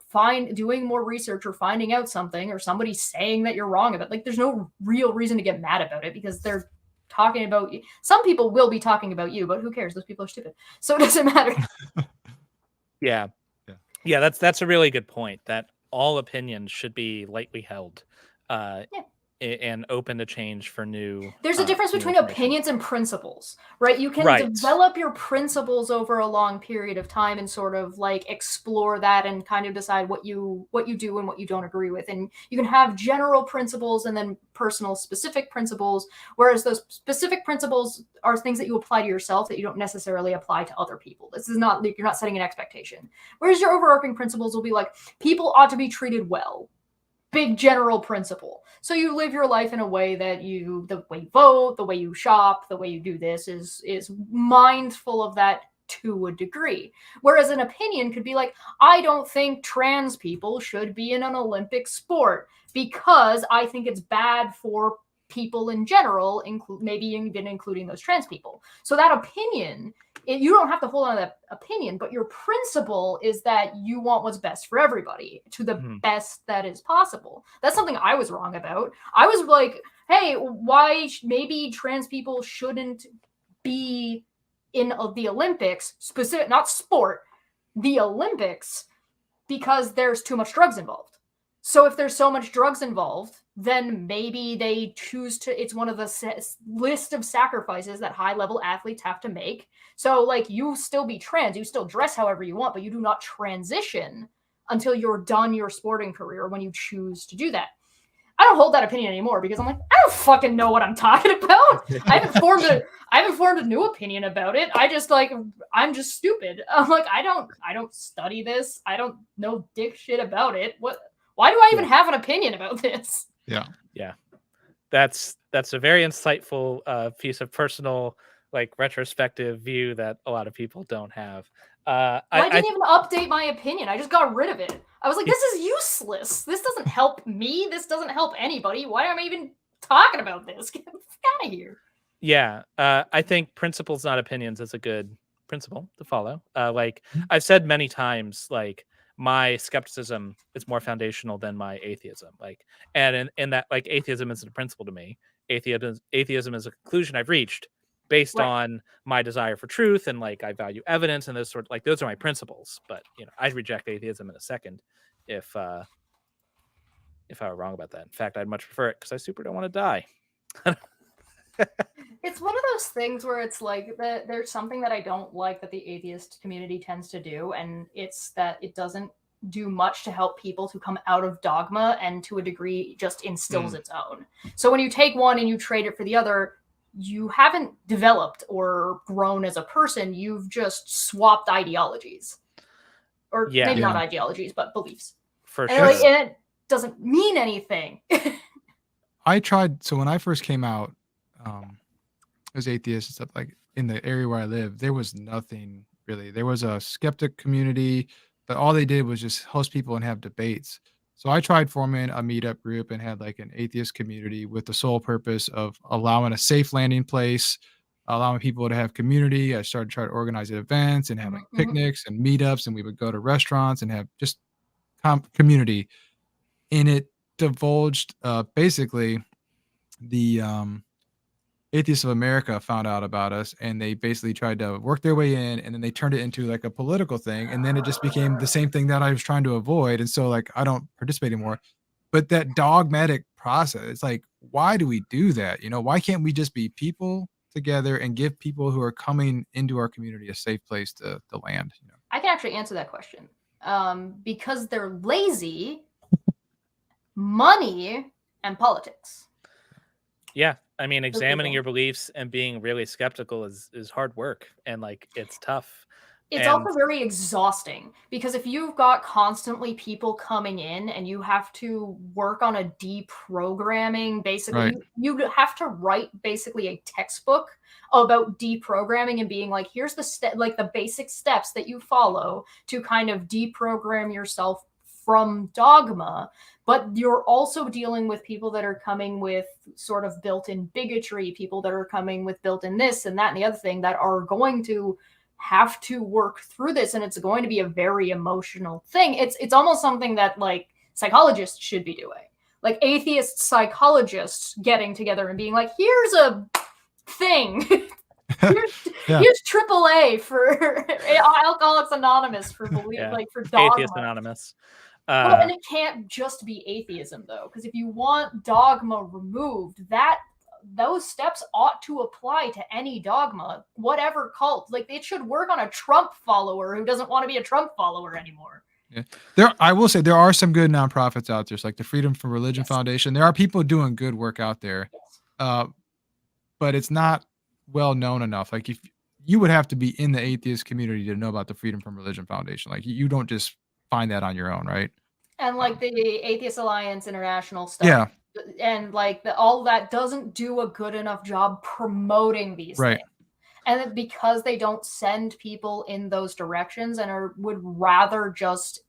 doing more research or finding out something or somebody saying that you're wrong about it. Like, there's no real reason to get mad about it because they're talking about you. Some people will be talking about you, but who cares? Those people are stupid. So it doesn't matter. Yeah, that's a really good point, that all opinions should be lightly held and open to change for new. There's a difference between opinions and principles, right? You can Right. develop your principles over a long period of time and sort of like explore that and kind of decide what you do and what you don't agree with. And you can have general principles and then personal specific principles, whereas those specific principles are things that you apply to yourself that you don't necessarily apply to other people. This is not like you're not setting an expectation. Whereas your overarching principles will be like, people ought to be treated well. Big general principle. So you live your life in a way that the way you vote, the way you shop, the way you do this is mindful of that to a degree. Whereas an opinion could be like, I don't think trans people should be in an Olympic sport because I think it's bad for people in general, maybe even including those trans people. So that opinion, you don't have to hold on to that opinion, but your principle is that you want what's best for everybody to the best that is possible. That's something I was wrong about. I was like, hey, why maybe trans people shouldn't be in the Olympics, specific, not sport, the Olympics, because there's too much drugs involved. So if there's so much drugs involved, then maybe they choose to, it's one of the list of sacrifices that high-level athletes have to make. So, like, you still be trans, you still dress however you want, but you do not transition until you're done your sporting career when you choose to do that. I don't hold that opinion anymore because I'm like, I don't fucking know what I'm talking about. I haven't formed a new opinion about it. I'm just stupid. I'm like, I don't study this. I don't know dick shit about it. Why do I even have an opinion about this? Yeah. That's a very insightful piece of personal, like, retrospective view that a lot of people don't have. I didn't even update my opinion. I just got rid of it. I was like, this is useless. This doesn't help me. This doesn't help anybody. Why am I even talking about this? Get the fuck out of here. Yeah. I think principles, not opinions, is a good principle to follow. I've said many times, like, my skepticism is more foundational than my atheism. Like, and in that, like, atheism isn't a principle to me. Atheism is a conclusion I've reached based on my desire for truth, and like, I value evidence and those are my principles. But I'd reject atheism in a second if if I were wrong about that. In fact, I'd much prefer it because I super don't want to die. It's one of those things where it's like there's something that I don't like that the atheist community tends to do, and it's that it doesn't do much to help people to come out of dogma, and to a degree just instills its own. So when you take one and you trade it for the other, you haven't developed or grown as a person. You've just swapped ideologies, or maybe not ideologies, but beliefs. For and sure. and it doesn't mean anything. I tried. So when I first came out as atheist and stuff, like in the area where I live, there was nothing really. There was a skeptic community, but all they did was just host people and have debates. So I tried forming a meetup group and had like an atheist community with the sole purpose of allowing a safe landing place, allowing people to have community. I started trying to organize events and have like picnics and meetups, and we would go to restaurants and have just community. And it divulged basically the Atheists of America found out about us, and they basically tried to work their way in, and then they turned it into like a political thing, and then it just became the same thing that I was trying to avoid. And so like I don't participate anymore. But that dogmatic process, it's like, why do we do that? Why can't we just be people together and give people who are coming into our community a safe place to land? I can actually answer that question. Because they're lazy, money, and politics. Yeah. I mean, examining your beliefs and being really skeptical is hard work, and like it's tough. It's also very exhausting, because if you've got constantly people coming in and you have to work on a deprogramming, basically, you have to write basically a textbook about deprogramming and being like, here's the basic steps that you follow to kind of deprogram yourself from dogma. But you're also dealing with people that are coming with sort of built-in bigotry, people that are coming with built-in this and that and the other thing, that are going to have to work through this, and it's going to be a very emotional thing. It's almost something that like psychologists should be doing, like atheist psychologists getting together and being like, here's a thing. Here's AAA for Alcoholics Anonymous for for dogma. Atheist Anonymous. And it can't just be atheism, though, because if you want dogma removed, those steps ought to apply to any dogma, whatever cult. Like, it should work on a Trump follower who doesn't want to be a Trump follower anymore. Yeah. I will say there are some good nonprofits out there. It's like the Freedom from Religion Foundation. There are people doing good work out there, but it's not well known enough. Like, if you would have to be in the atheist community to know about the Freedom from Religion Foundation. Like, you don't just find that on your own, right? And like the Atheist Alliance International stuff, and like all that doesn't do a good enough job promoting these things. And because they don't send people in those directions and would rather just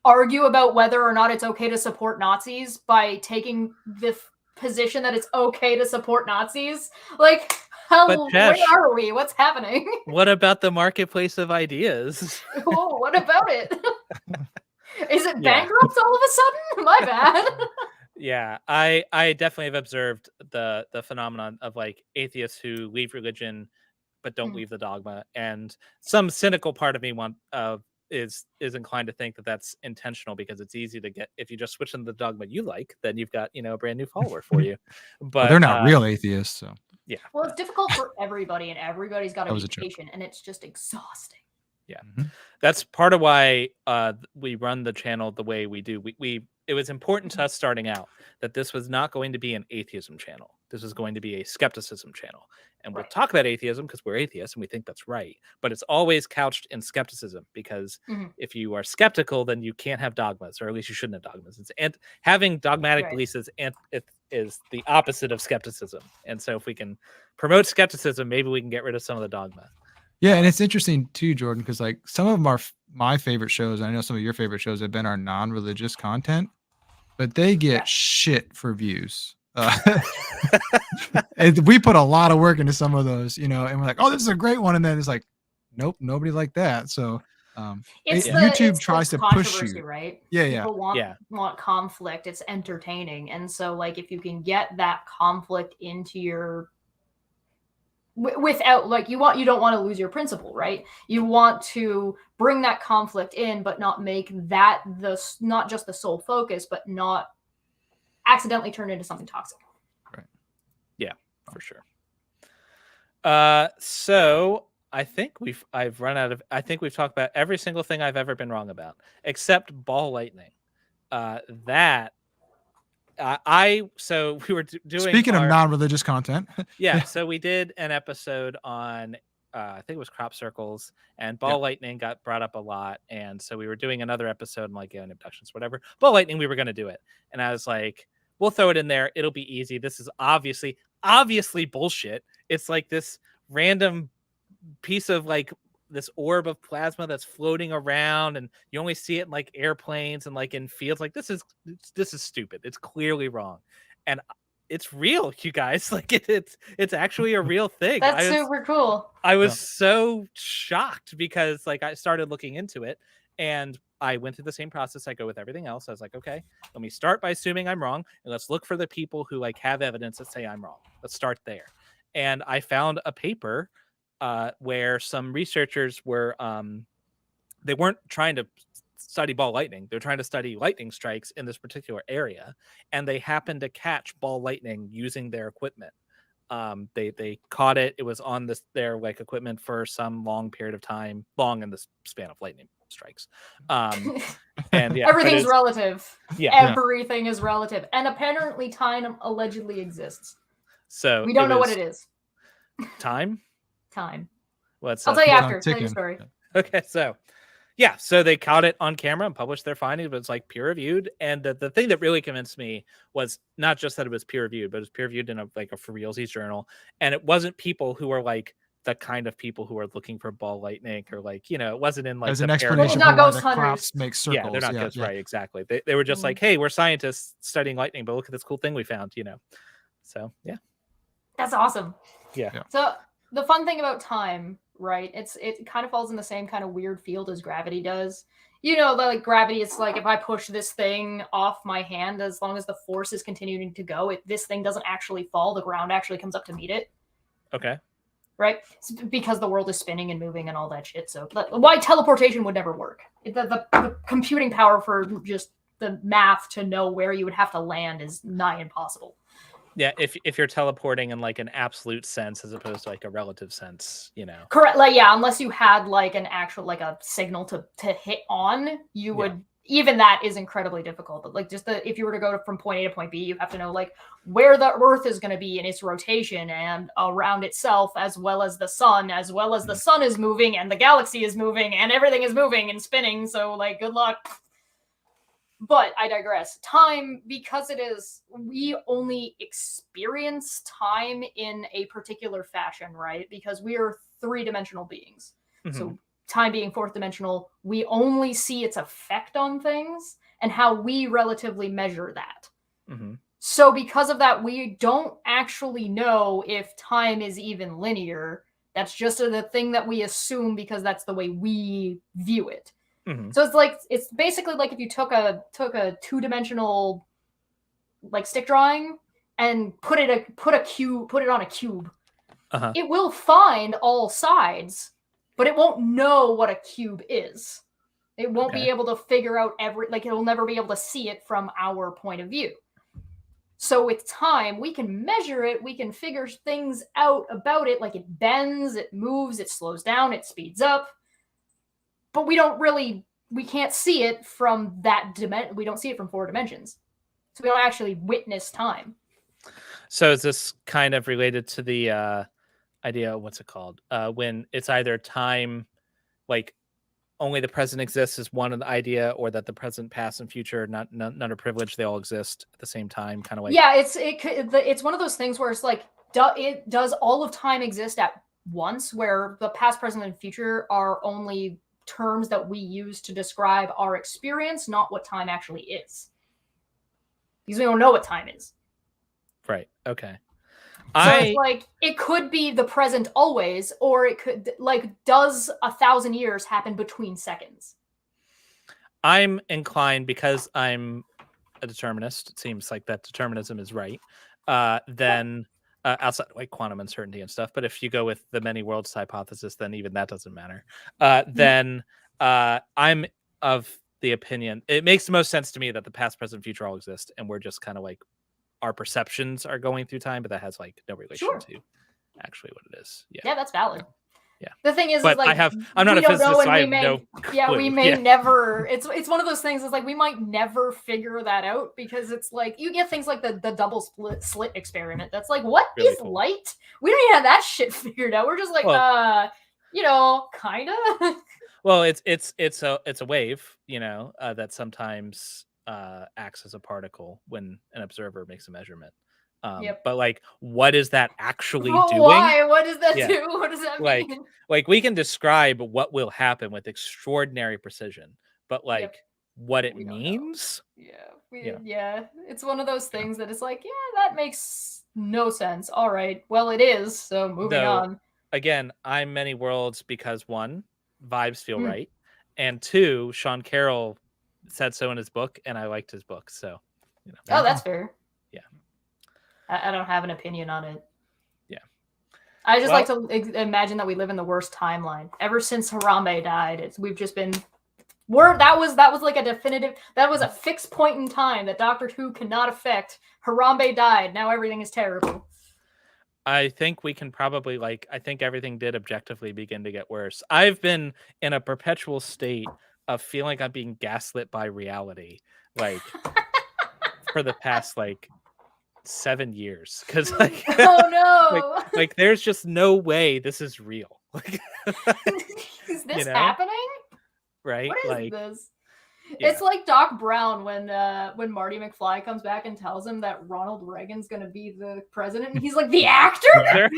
argue about whether or not it's okay to support Nazis by taking the position that it's okay to support Nazis. Like, where are we? What's happening? What about the marketplace of ideas? Oh, what about it? Is it bankrupt all of a sudden? My bad. Yeah, I definitely have observed the phenomenon of like atheists who leave religion but don't leave the dogma, and some cynical part of me is inclined to think that that's intentional, because it's easy to get, if you just switch into the dogma you like, then you've got a brand new follower for you. But they're not real atheists, so yeah. Well, it's difficult for everybody, and everybody's got to be patient, and it's just exhausting. Yeah, that's part of why we run the channel the way we do. It was important to us starting out that this was not going to be an atheism channel. This was going to be a skepticism channel. And we'll talk about atheism because we're atheists and we think that's right. But it's always couched in skepticism, because if you are skeptical, then you can't have dogmas, or at least you shouldn't have dogmas. And having dogmatic beliefs is the opposite of skepticism. And so if we can promote skepticism, maybe we can get rid of some of the dogma. Yeah, and it's interesting too, Jordan, because like some of them are my favorite shows. And I know some of your favorite shows have been our non-religious content, but they get shit for views. And we put a lot of work into some of those, and we're like, oh, this is a great one, and then it's like, nope, nobody liked that. So YouTube tries to push you, right? Yeah, People want conflict. It's entertaining, and so like if you can get that conflict into your without like you don't want to lose your principle, right? You want to bring that conflict in, but not make that not just the sole focus, but not accidentally turn into something toxic. Right. Yeah, for sure. So I think I've run out of. I think we've talked about every single thing I've ever been wrong about, except ball lightning. So we were doing. Speaking of non-religious content, yeah. So we did an episode on. I think it was crop circles, and ball lightning got brought up a lot, and so we were doing another episode on like alien abductions, whatever. Ball lightning, we were going to do it, and I was like, "We'll throw it in there. It'll be easy. This is obviously bullshit. It's like this random piece of like this orb of plasma that's floating around, and you only see it in like airplanes and like in fields. Like this is stupid. It's clearly wrong, and it's real, you guys. Like it's actually a real thing. That's super cool. I was so shocked because like I started looking into it, and I went through the same process I go with everything else. I was like, okay, let me start by assuming I'm wrong, and let's look for the people who like have evidence that say I'm wrong. Let's start there. And I found a paper where some researchers were they weren't trying to study ball lightning. They're trying to study lightning strikes in this particular area, and they happened to catch ball lightning using their equipment. They caught it. It was on their like equipment for some long period of time, long in the span of lightning strikes. And yeah, everything's relative. Yeah, everything is relative, and apparently time allegedly exists. So we don't know what it is. Time. What's I'll tell you after. Tell your story. Okay, so yeah, so they caught it on camera and published their findings, but it's like peer reviewed. And the thing that really convinced me was not just that it was peer reviewed, but it was peer reviewed in a for realsies journal. And it wasn't people who were like the kind of people who are looking for ball lightning, or like, you know, it wasn't in like as an explanation for why the crops make circles. Yeah, they're not ghosts, right? Exactly. They were just like, hey, we're scientists studying lightning, but look at this cool thing we found, you know. So yeah, that's awesome. Yeah. So the fun thing about time, right? It kind of falls in the same kind of weird field as gravity does. You know, like gravity is like if I push this thing off my hand, as long as the force is continuing to go, this thing doesn't actually fall. The ground actually comes up to meet it. Okay. Right? It's because the world is spinning and moving and all that shit. So why teleportation would never work. The computing power for just the math to know where you would have to land is nigh impossible. Yeah, if you're teleporting in like an absolute sense as opposed to like a relative sense, you know. Correct. Like, yeah, unless you had like an actual like a signal to hit on, you would even that is incredibly difficult. But like just if you were to go from point A to point B, you have to know like where the Earth is going to be in its rotation and around itself, as well as the sun is moving and the galaxy is moving and everything is moving and spinning. So like, good luck. But I digress. Time, because we only experience time in a particular fashion, right? Because we are three-dimensional beings. Mm-hmm. So time being fourth dimensional, we only see its effect on things and how we relatively measure that. Mm-hmm. So because of that, we don't actually know if time is even linear. That's just the thing that we assume because that's the way we view it. Mm-hmm. So it's basically like if you took a two-dimensional like stick drawing and put it on a cube. Uh-huh. It will find all sides, but it won't know what a cube is. It won't be able to figure out it'll never be able to see it from our point of view. So with time, we can measure it, we can figure things out about it, like it bends, it moves, it slows down, it speeds up. But we can't see it from that dimension. We don't see it from four dimensions. So we don't actually witness time. So is this kind of related to the idea, what's it called? When it's either time, like only the present exists is one of the idea, or that the present, past, and future, none are privileged, they all exist at the same time, kind of like. Yeah, it's one of those things where it's like, does all of time exist at once, where the past, present, and future are only terms that we use to describe our experience, not what time actually is. Because we don't know what time is. Right. Okay. So it's like, it could be the present always, or it could, like, does 1,000 years happen between seconds? I'm inclined, because I'm a determinist, it seems like that determinism is right, then outside of like quantum uncertainty and stuff. But if you go with the many worlds hypothesis, then even that doesn't matter. Then I'm of the opinion it makes the most sense to me that the past, present, future all exist, and we're just kind of like our perceptions are going through time, but that has like no relation Sure. to actually what it is. Yeah, that's valid. Yeah. The thing is But like I'm not we a don't know, physicist, and so I we have may, no clue. we may never. It's one of those things. It's like we might never figure that out, because it's like you get things like the double slit experiment. That's like, what Really is cool. light? We don't even have that shit figured out. We're just like, kinda. Well, it's a wave, that sometimes acts as a particle when an observer makes a measurement. Yep. But like, what is that actually Well, doing? why? What does that Yeah. do? What does that Like, mean? like we can describe what will happen with extraordinary precision, but like what it We don't know. means. Yeah, it's one of those things that is like, that makes no sense. All right, well, it is. So moving on. Again, I'm many worlds because 1, vibes feel right, and 2, Sean Carroll said so in his book, and I liked his book, so Oh, that's fair. Yeah. I don't have an opinion on it. Yeah. I just like to imagine that we live in the worst timeline. Ever since Harambe died, we've just been that was like a definitive, that was a fixed point in time that Doctor Who cannot affect. Harambe died. Now everything is terrible. I think we can probably I think everything did objectively begin to get worse. I've been in a perpetual state of feeling like I'm being gaslit by reality, for the past 7 years, because oh no, like there's just no way this is real. Is this happening? Right? What is this? Yeah. It's like Doc Brown when Marty McFly comes back and tells him that Ronald Reagan's gonna be the president, and he's like, the actor?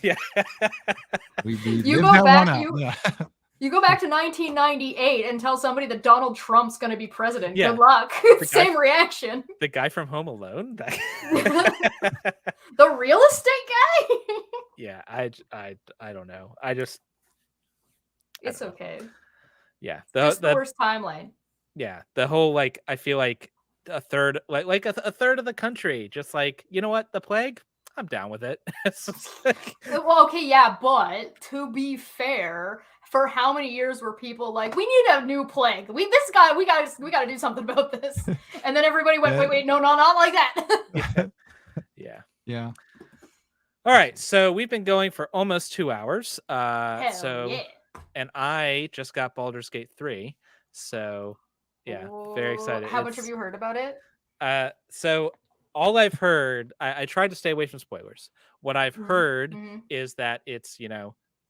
Yeah. You go back. You go back to 1998 and tell somebody that Donald Trump's going to be president. Yeah. Good luck. Same reaction. The guy from Home Alone? The real estate guy? Yeah, I don't know. It's okay. Yeah. It's the worst timeline. Yeah. The whole, I feel like a third, a third of the country, just you know what? The plague? I'm down with it. Well, okay, yeah, but to be fair, for how many years were people like, we need a new plague? We got to do something about this. And then everybody went, wait, no, not like that. Yeah. All right, so we've been going for almost 2 hours. And I just got Baldur's Gate 3, so yeah, very excited. How much have you heard about it? So all I've heard, I tried to stay away from spoilers. What I've heard is that it's,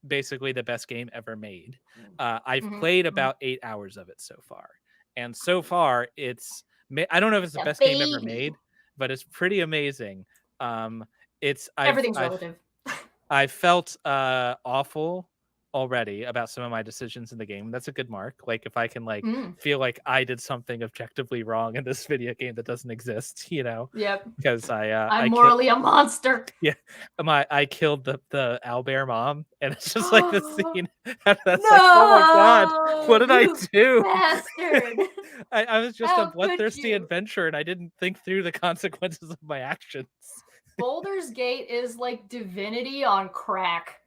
basically the best game ever made. I've played about 8 hours of it so far. And so far, I don't know if it's the best game ever made, but it's pretty amazing. Everything's relative. I felt awful already about some of my decisions in the game. That's a good mark. If I can feel like I did something objectively wrong in this video game that doesn't exist, Yep. Because I'm morally a monster. Yeah. I killed the owlbear mom, and it's just the scene that's oh my god, what did I do? Bastard. I was just a bloodthirsty adventurer, and I didn't think through the consequences of my actions. Baldur's Gate is like Divinity on crack.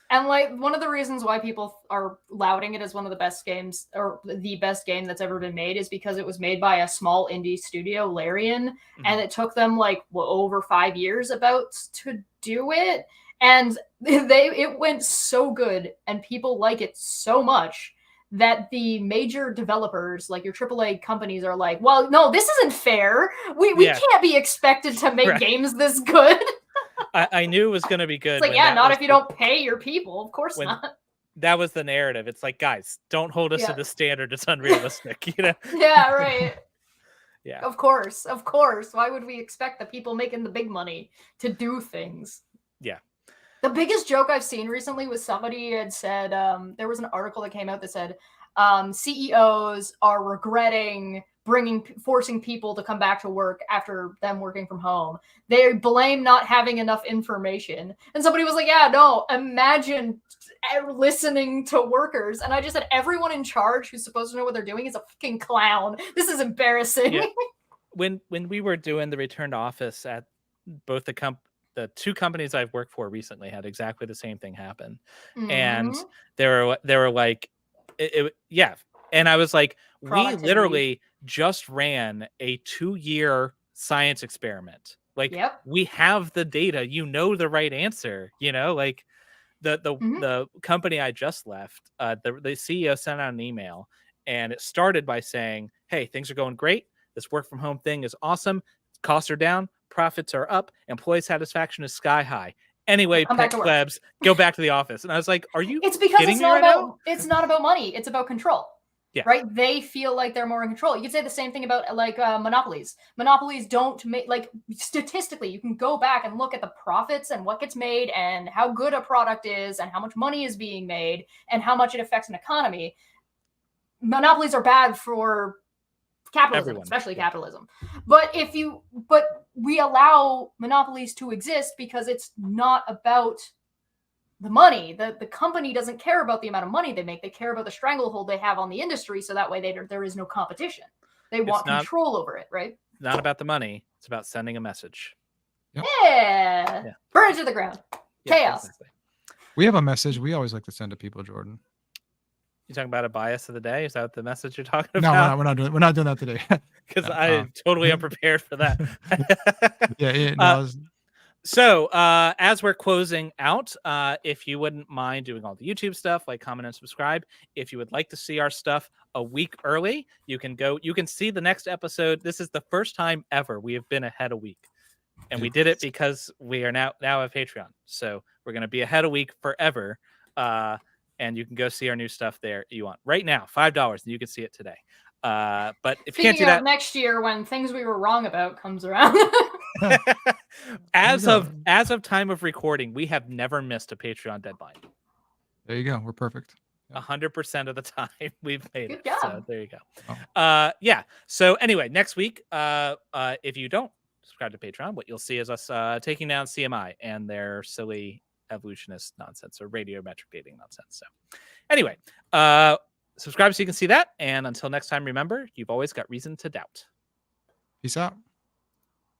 And one of the reasons why people are lauding it as one of the best games, or the best game that's ever been made, is because it was made by a small indie studio, Larian, and it took them over 5 years about to do it. And it went so good, and people like it so much that the major developers, your AAA companies, are like, well, no, this isn't fair. We can't be expected to make games this good. I knew it was going to be good. It's not if you don't pay your people. Of course not. That was the narrative. It's guys, don't hold us to the standard. It's unrealistic, Yeah, right. Yeah. Of course. Why would we expect the people making the big money to do things? Yeah. The biggest joke I've seen recently was somebody had said, there was an article that came out that said, CEOs are regretting forcing people to come back to work after them working from home. They blame not having enough information. And somebody was like, yeah, no, imagine listening to workers. And I just said, everyone in charge who's supposed to know what they're doing is a fucking clown. This is embarrassing. Yeah. When we were doing the return to office at both the two companies I've worked for recently had exactly the same thing happen, and Mhm. they were like, yeah, and I was like, we Productivity. literally just ran a 2-year science experiment. Like, Yep. we have the data, you know, the right answer, you know, like Mhm. the company I just left, the CEO sent out an email, and it started by saying, "Hey, things are going great. This work from home thing is awesome. Costs are down, profits are up, employee satisfaction is sky high. Now Anyway, come back pet to work. plebs, go back to the office." And I was like, "Are you It's because kidding it's me not right now?" about money. It's about control. Yeah. Right? They feel like they're more in control. You could say the same thing about like monopolies. Monopolies don't make, like, statistically, you can go back and look at the profits and what gets made and how good a product is and how much money is being made and how much it affects an economy. Monopolies are bad for capitalism, Everyone. especially Yeah. capitalism. But we allow monopolies to exist because it's not about the money. The company doesn't care about the amount of money they make. They care about the stranglehold they have on the industry, so that way there is no competition. They want not control over it, right? It's not about the money. It's about sending a message. Yeah. Yeah. Burn it to the ground. Yeah, Chaos. exactly. We have a message we always like to send to people, Jordan. You talking about a bias of the day? Is that the message you're talking No, about? we're not doing that today. Because No, I'm totally unprepared for that. yeah, no, So as we're closing out, if you wouldn't mind doing all the YouTube stuff, like, comment, and subscribe. If you would like to see our stuff a week early, you can see the next episode. This is the first time ever we have been ahead a week, and we did it because we are now a Patreon. So we're going to be ahead a week forever. And you can go see our new stuff there. You want right now, $5, and you can see it today. But if you can't do that, next year when things we were wrong about comes around. as of time of recording, we have never missed a Patreon deadline. there you go. We're perfect. 100% of the time we've made Good it. job. So there you go. Oh. Yeah. So anyway, next week, if you don't subscribe to Patreon, what you'll see is us taking down CMI and their silly evolutionist nonsense or radiometric dating nonsense. So anyway, subscribe so you can see that. And until next time, remember, you've always got reason to doubt. Peace out.